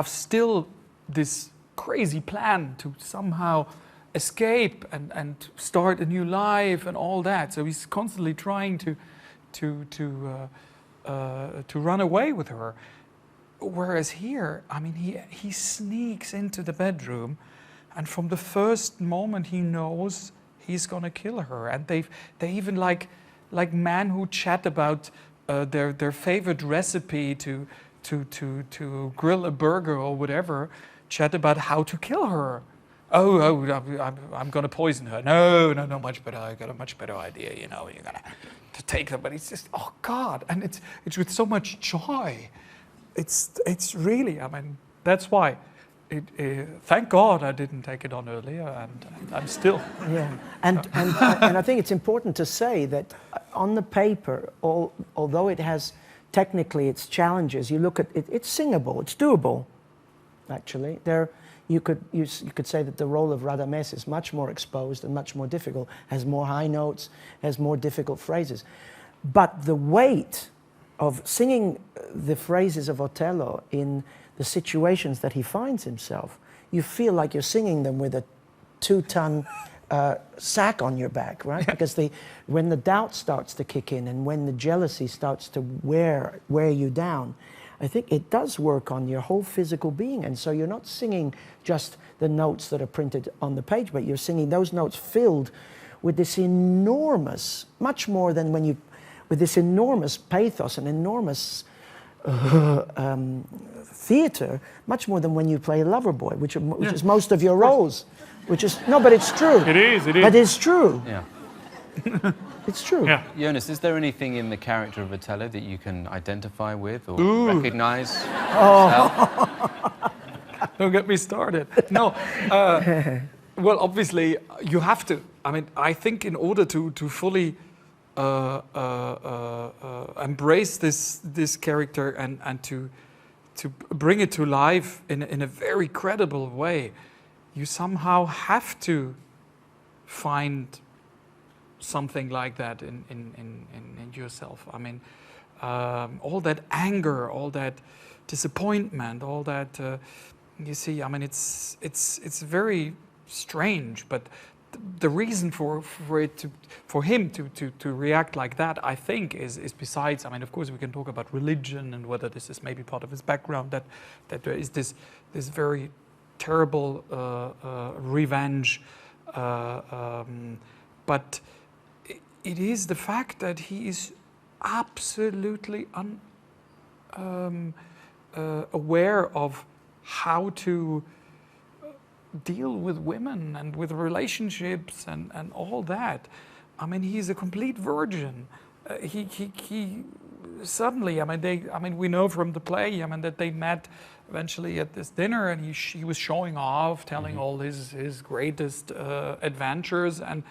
still this crazy plan to somehow escape and start a new life and all that. So he's constantly trying to run away with her. Whereas here, I mean, he sneaks into the bedroom, and from the first moment he knows he's gonna kill her. And they even like men who chat about their favorite recipe to grill a burger or whatever, chat about how to kill her. I'm gonna poison her. No, much better. I got a much better idea. You know, you're gonna to take her. But it's just, oh God, and it's with so much joy. It's really, I mean, that's why. Thank God I didn't take it on earlier, and I'm still. Yeah, and I think it's important to say that on the paper, although it has technically its challenges, you look at it, it's singable, it's doable. Actually, you could say that the role of Radames is much more exposed and much more difficult, has more high notes, has more difficult phrases, but the weight of singing the phrases of Othello in the situations that he finds himself, you feel like you're singing them with a 2-ton sack on your back, right? Because when the doubt starts to kick in and when the jealousy starts to wear you down, I think it does work on your whole physical being. And so you're not singing just the notes that are printed on the page, but you're singing those notes filled with this enormous, much more than with this enormous pathos and enormous theater, much more than when you play a lover boy, which is most of your roles. But it's true. It is. But it's true. Yeah. It's true. Yeah. Jonas, is there anything in the character of Othello that you can identify with or recognise? Don't get me started. No, Well, obviously, you have to. I mean, I think in order to fully embrace this character and to bring it to life in a very credible way, you somehow have to find something like that in yourself. I mean, all that anger, all that disappointment, all that you see. I mean, it's very strange, but the reason for him to react like that, I think, is besides. I mean, of course, we can talk about religion and whether this is maybe part of his background, that there is this very terrible revenge, but it is the fact that he is absolutely aware of how to deal with women and with relationships and all that. I mean, he's a complete virgin. He suddenly, I mean, we know from the play, I mean, that they met eventually at this dinner, and he was showing off, telling all his greatest adventures, and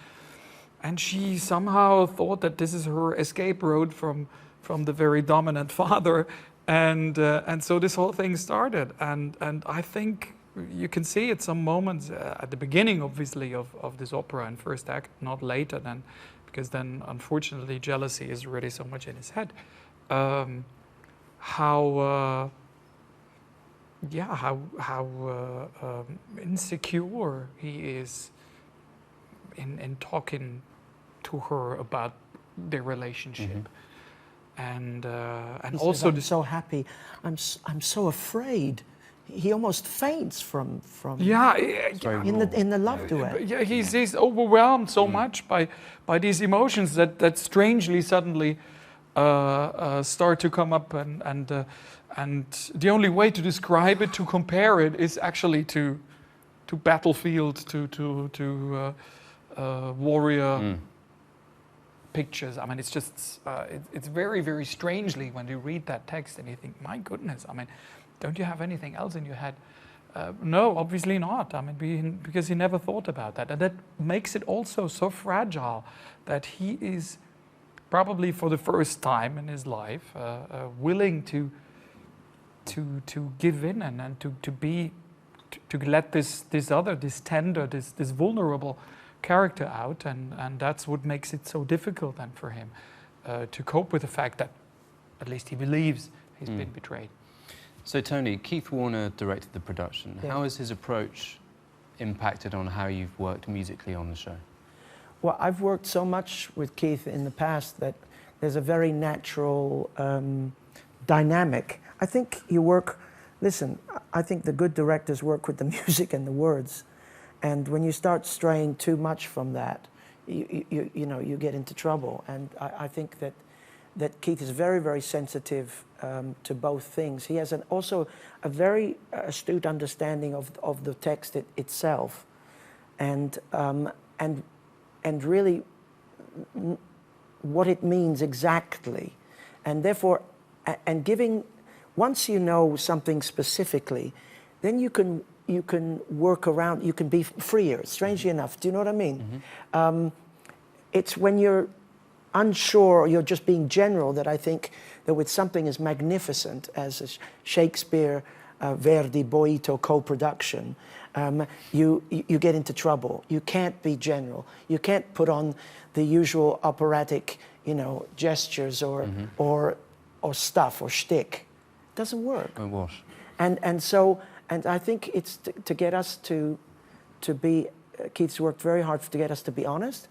she somehow thought that this is her escape route from the very dominant father, and so this whole thing started, and I think you can see at some moments at the beginning, obviously, of this opera in first act, not later then, because then unfortunately jealousy is already so much in his head. How insecure he is in talking to her about their relationship, and he also says, I'm so happy. I'm so afraid. He almost faints from in the love duet. Yeah, he's overwhelmed so much by these emotions that strangely suddenly start to come up, and the only way to describe it, to compare it, is actually to battlefield, to warrior pictures. I mean, it's just it's very, very strangely when you read that text and you think, my goodness, I mean, don't you have anything else in your head? No, obviously not. I mean, because he never thought about that. And that makes it also so fragile that he is probably for the first time in his life willing to give in and to let this tender, this vulnerable character out. And that's what makes it so difficult then for him to cope with the fact that at least he believes he's been betrayed. So Tony, Keith Warner directed the production. Yeah. How has his approach impacted on how you've worked musically on the show? Well, I've worked so much with Keith in the past that there's a very natural dynamic. I think I think the good directors work with the music and the words. And when you start straying too much from that, you get into trouble. And I think that Keith is very, very sensitive to both things. He has also a very astute understanding of the text itself, and really what it means exactly, and therefore, and giving, once you know something specifically, then you can work around. You can be freer. Strangely enough, do you know what I mean? It's when you're unsure or you're just being general that I think that with something as magnificent as a Shakespeare, Verdi, Boito co-production, you get into trouble. You can't be general. You can't put on the usual operatic, gestures or stuff or shtick. It doesn't work. It wash. And I think it's to get us to be. Keith's worked very hard to get us to be honest.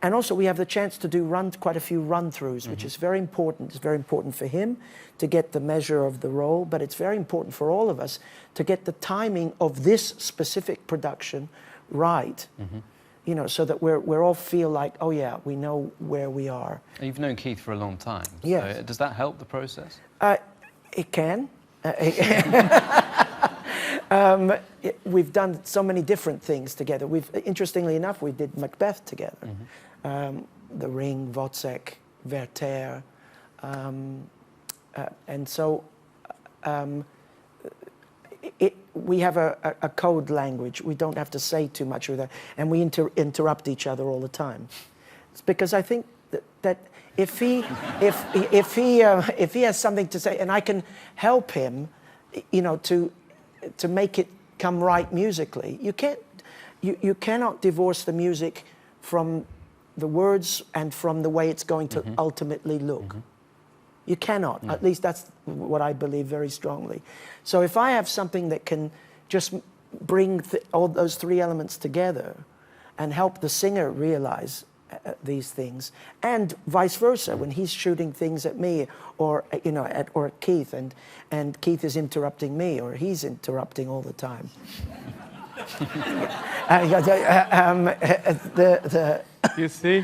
And also we have the chance to do quite a few run-throughs, which is very important. It's very important for him to get the measure of the role, but it's very important for all of us to get the timing of this specific production right, so that we all feel like, oh yeah, we know where we are. You've known Keith for a long time. Yes. So does that help the process? It can. We've done so many different things together. Interestingly enough, we did Macbeth together. The Ring, Wozzeck, Werther, and so we have a code language. We don't have to say too much with that, and we interrupt each other all the time. It's because I think that if he has something to say, and I can help him, you know, to make it come right musically. You cannot divorce the music from the words and from the way it's going to ultimately look. You cannot. At least that's what I believe very strongly. So if I have something that can just bring all those three elements together and help the singer realize these things, and vice versa, when he's shooting things at me, or you know, or at Keith, and Keith is interrupting me, or he's interrupting all the time. You see?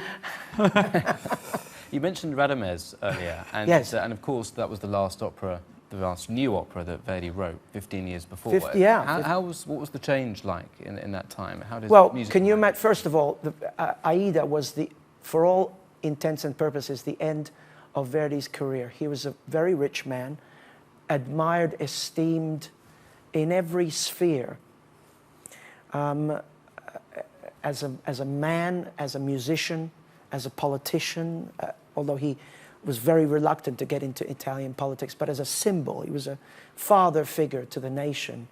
You mentioned Radomez earlier, and, yes. And of course that was the last opera, the last new opera that Verdi wrote 15 years before. 50, yeah. What was the change like in that time? How did music can you imagine, first of all, Aida was, for all intents and purposes, the end of Verdi's career. He was a very rich man, admired, esteemed in every sphere. As a man, as a musician, as a politician, although he was very reluctant to get into Italian politics, but as a symbol, he was a father figure to the nation.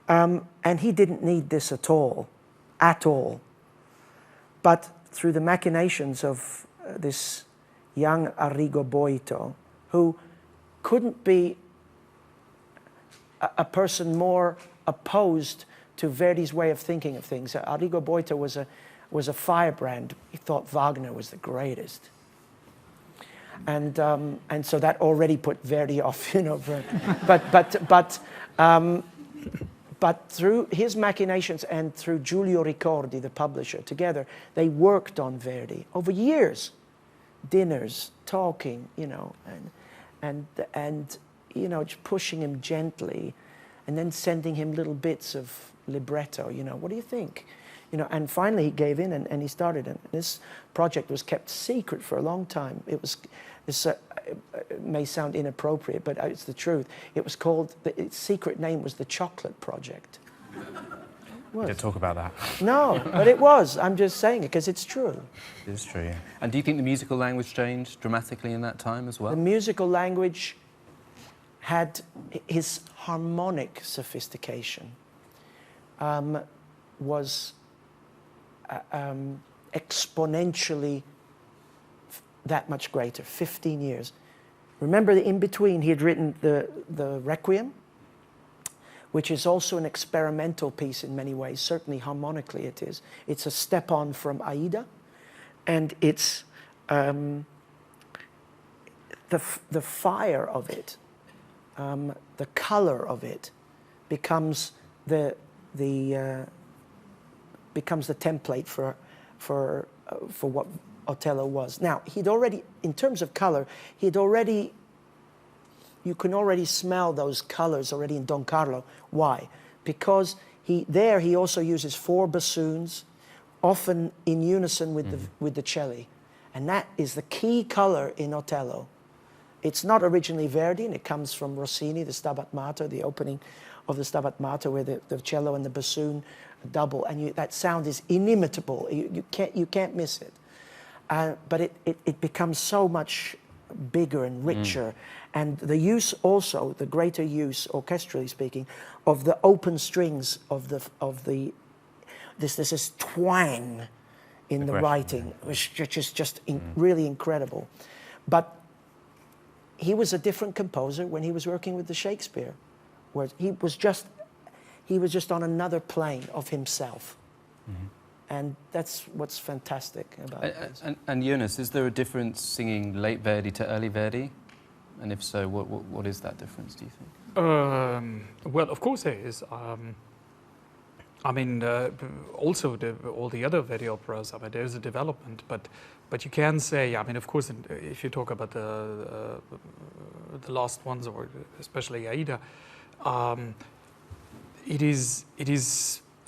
And he didn't need this at all. But through the machinations of this young Arrigo Boito, who couldn't be a person more opposed to Verdi's way of thinking of things. Arrigo Boito was a firebrand. He thought Wagner was the greatest. And so that already put Verdi off, you know. But through his machinations and through Giulio Ricordi, the publisher, together, they worked on Verdi over years. Dinners, talking, you know, and you know, just pushing him gently, and then sending him little bits of libretto, you know, what do you think? You know, and finally he gave in and he started. And this project was kept secret for a long time. It may sound inappropriate, but it's the truth. It was called, its secret name was the Chocolate Project. We did talk about that. No, but it was. I'm just saying it because it's true. It is true, yeah. And do you think the musical language changed dramatically in that time as well? The musical language had his harmonic sophistication was exponentially that much greater, 15 years. Remember, in between, he had written the Requiem, which is also an experimental piece in many ways. Certainly harmonically it is. It's a step on from Aida, and it's the fire of it, the color of it, becomes the template for what Othello was. Now, he'd already, in terms of color, you can already smell those colors already in Don Carlo. Why? Because he also uses 4 bassoons, often in unison with the cello. And that is the key color in Othello. It's not originally Verdi, and it comes from Rossini, the Stabat Mater, the opening of the Stabat Mater, where the cello and the bassoon double, and that sound is inimitable. You can't miss it. But it becomes so much bigger and richer, and the use also, the greater use, orchestrally speaking, of the open strings of this twang in the writing, which is just really incredible. But he was a different composer when he was working with the Shakespeare, where he was just on another plane of himself. And that's what's fantastic about this. And Jonas, is there a difference singing late Verdi to early Verdi? And if so, what is that difference, do you think? Well, of course there is. I mean, also all the other Verdi operas, I mean, there's a development, but you can say, I mean, of course, if you talk about the last ones, or especially Aida, it is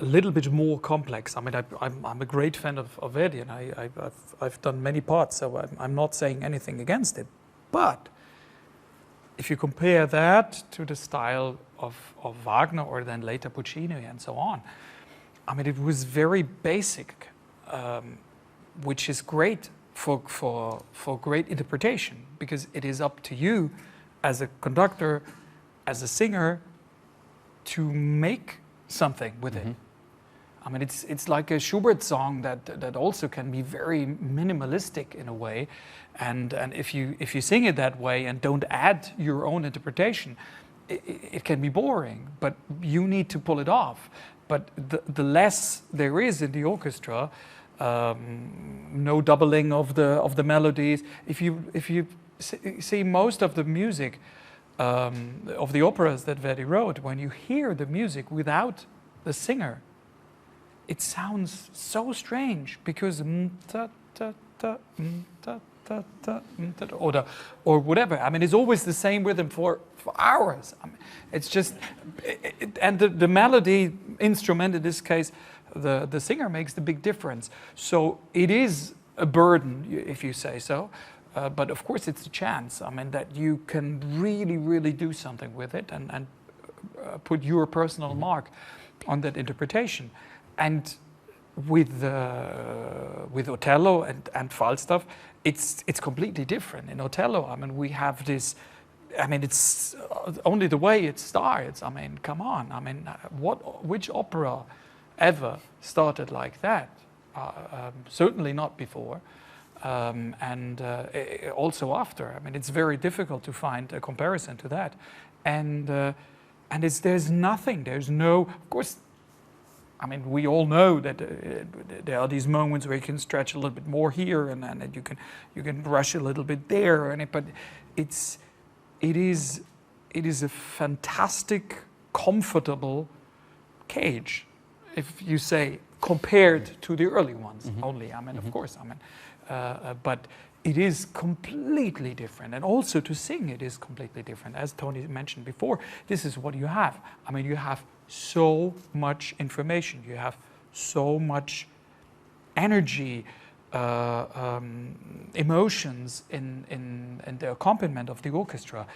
a little bit more complex. I mean, I'm a great fan of Verdi, and I've done many parts, so I'm not saying anything against it. But if you compare that to the style of Wagner or then later Puccini and so on. I mean, it was very basic, which is great for great interpretation, because it is up to you as a conductor, as a singer, to make something with it. I mean, it's like a Schubert song that also can be very minimalistic in a way, and if you sing it that way and don't add your own interpretation, it can be boring. But you need to pull it off. But the less there is in the orchestra, no doubling of the melodies. If you see most of the music of the operas that Verdi wrote, when you hear the music without the singer, it sounds so strange, because or whatever. I mean, it's always the same rhythm for hours. I mean, it's just, and the melody instrument in this case, the singer makes the big difference. So it is a burden, if you say so. But of course, it's a chance. I mean, that you can really, really do something with it and put your personal mark on that interpretation. And with Othello and Falstaff, it's completely different. In Othello, I mean, we have this. I mean, it's only the way it starts. I mean, come on. I mean, which opera ever started like that? Certainly not before. And also after. I mean, it's very difficult to find a comparison to that, and there's nothing. There's no. Of course, I mean, we all know that there are these moments where you can stretch a little bit more here, and you can brush a little bit there, but it is a fantastic, comfortable cage, if you say, compared to the early ones only. I mean, of course, I mean, but it is completely different. And also to sing, it is completely different. As Tony mentioned before, this is what you have. I mean, you have so much information. You have so much energy, emotions in the accompaniment of the orchestra.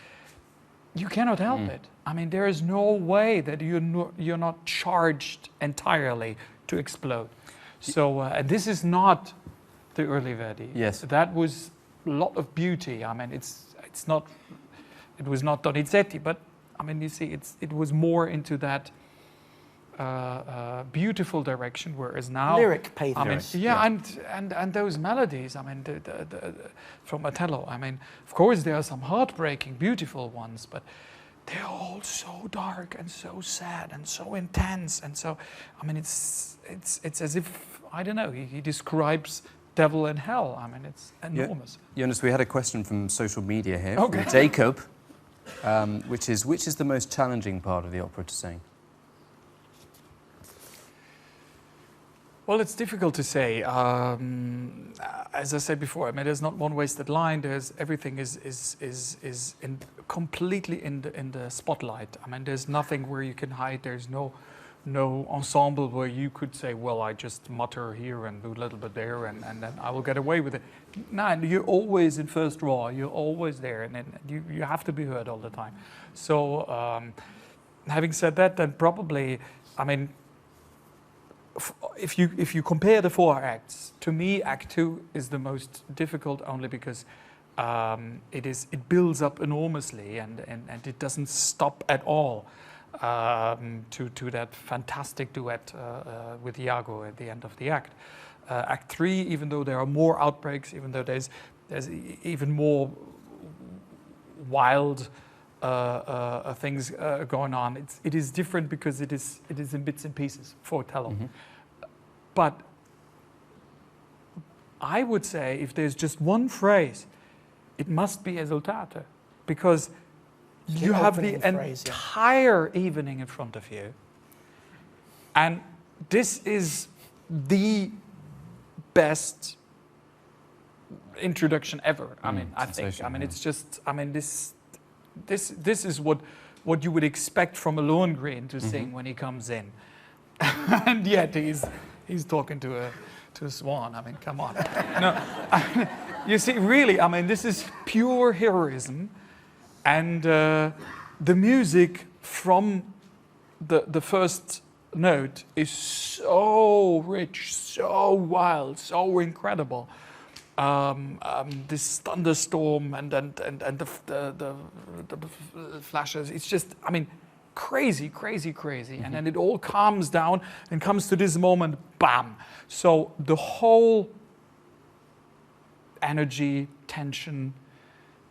You cannot help it. I mean, there is no way that you're not charged entirely to explode. So, and this is not the early Verdi. Yes. That was a lot of beauty. I mean, it was not Donizetti, but I mean, you see, it was more into that beautiful direction, whereas now Lyric pathos. I mean, and those melodies. I mean, from Othello. I mean, of course, there are some heartbreaking, beautiful ones, but they're all so dark and so sad and so intense, and so I mean, it's as if, I don't know. He describes devil and hell. I mean, it's enormous. Jonas, we had a question from social media here, Okay. from Jacob, which is the most challenging part of the opera to sing? Well, it's difficult to say. As I said before, I mean, there's not one wasted line. Everything is completely in the spotlight. I mean, there's nothing where you can hide. There's no ensemble where you could say, well, I just mutter here and do a little bit there, and then I will get away with it. No, you're always in first raw. You're always there, and you have to be heard all the time. So, having said that, then probably, I mean, if you compare the four acts, to me, Act 2 is the most difficult, only because it builds up enormously and it doesn't stop at all to that fantastic duet with Iago at the end of the act. Act 3, even though there are more outbreaks, even though there's even more wild things going on, it is different because it is in bits and pieces for Othello. But I would say, if there's just one phrase, it must be esultate, because you have the entire evening in front of you, and this is the best introduction ever. I mean, I think. I mean, it's just. I mean, this is what you would expect from a Lohengrin to sing when he comes in, and yet he's talking to a swan. I mean, come on. No, you see, really. I mean, this is pure heroism, and the music from the first note is so rich, so wild, so incredible. This thunderstorm and the flashes. It's just, I mean, crazy. And then it all calms down and comes to this moment, bam. So the whole energy, tension,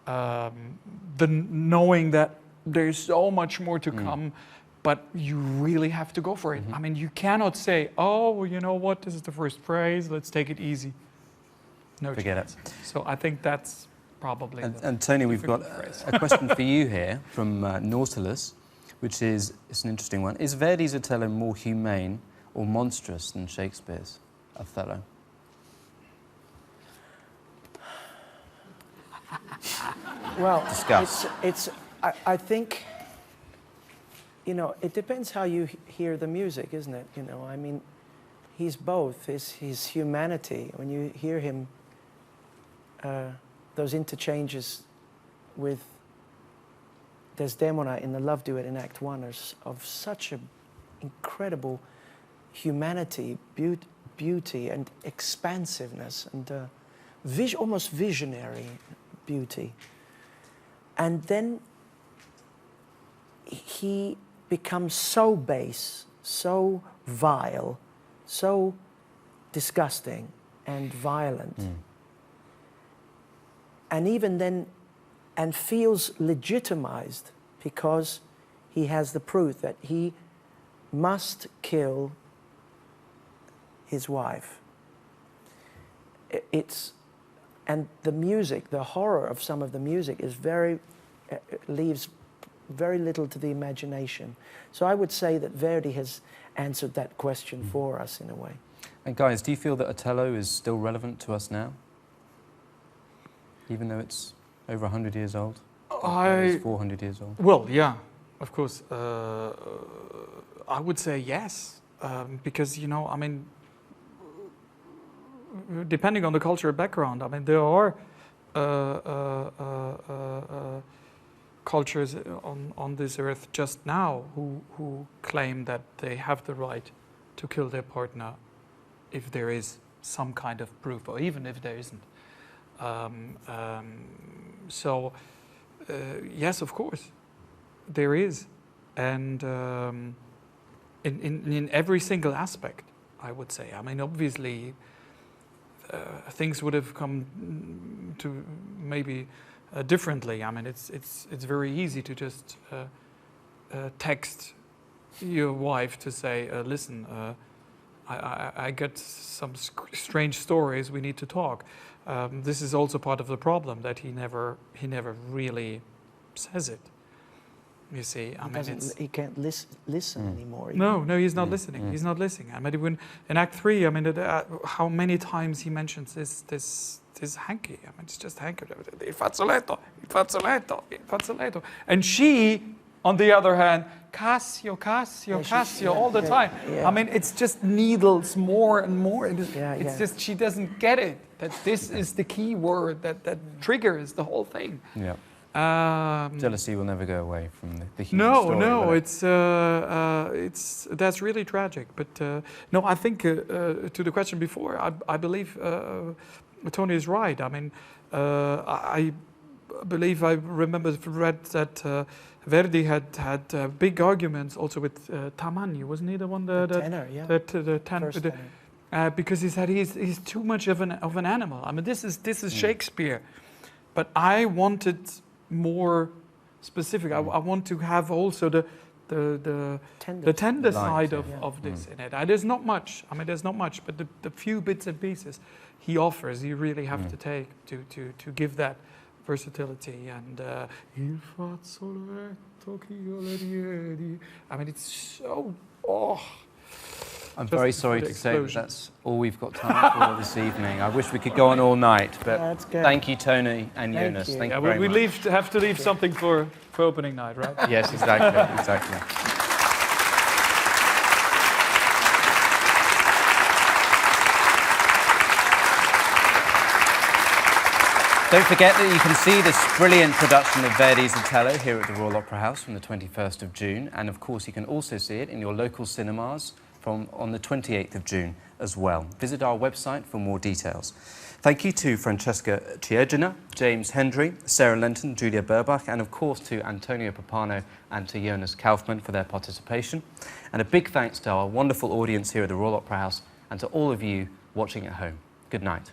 the knowing that there's so much more to come, but you really have to go for it. I mean, you cannot say, oh, well, you know what, this is the first phrase, let's take it easy. No Forget chance. it. So I think that's probably And Tony, we've got a question for you here from Nautilus, which is, it's an interesting one. Is Verdi's Othello more humane or monstrous than Shakespeare's Othello? Well, Discuss. I think, you know, it depends how you hear the music, isn't it? You know, I mean, he's both. His humanity, when you hear him, those interchanges with Desdemona in the love duet in Act 1 are of such an incredible humanity, beauty and expansiveness and almost visionary beauty. And then he becomes so base, so vile, so disgusting and violent. And even then, and feels legitimized because he has the proof that he must kill his wife. And the music, the horror of some of the music is leaves very little to the imagination. So I would say that Verdi has answered that question for us in a way. And guys, do you feel that Othello is still relevant to us now? Even though it's over 100 years old? It's 400 years old? Well, yeah, of course. I would say yes, because, you know, I mean, depending on the cultural background, I mean, there are cultures on this earth just now who claim that they have the right to kill their partner if there is some kind of proof, or even if there isn't. So, yes, of course, there is, and in every single aspect, I would say. I mean, obviously, things would have come to maybe differently. I mean, it's very easy to just text your wife to say, listen, I get some strange stories. We need to talk. This is also part of the problem, that he never really says it. You see, I mean, he can't listen anymore. No, he's not listening. He's not listening. I mean, when in Act 3, I mean, how many times he mentions this hanky. I mean, it's just hanky. Il fazzoletto, and she, on the other hand, Cassio, all the time. Yeah. I mean, it's just needles more and more. It's just she doesn't get it, that this is the key word that triggers the whole thing. Yeah. Jealousy will never go away from the human story. No, it's that's really tragic. But no, I think to the question before, I believe Tony is right. I mean, I believe I read that Verdi had big arguments also with Tamanni, wasn't he the one? The tenor, yeah. The tenor. Because he said he's too much of an animal. I mean, this is Shakespeare, but I wanted more specific. I want to have also the tender side of this in it. There's not much. I mean, there's not much, but the few bits and pieces he offers, you really have to take to give that versatility. And I mean, it's so. I'm very sorry to say that that's all we've got time for this evening. I wish we could go on all night, but thank you, Tony and Jonas. Thank you very much. We have to leave something for opening night, right? Yes, exactly. Don't forget that you can see this brilliant production of Verdi's Othello here at the Royal Opera House from the 21st of June. And of course, you can also see it in your local cinemas on the 28th of June as well. Visit our website for more details. Thank you to Francesca Chiegina, James Hendry, Sarah Lenton, Julia Burbach, and of course to Antonio Papano and to Jonas Kaufmann for their participation. And a big thanks to our wonderful audience here at the Royal Opera House and to all of you watching at home. Good night.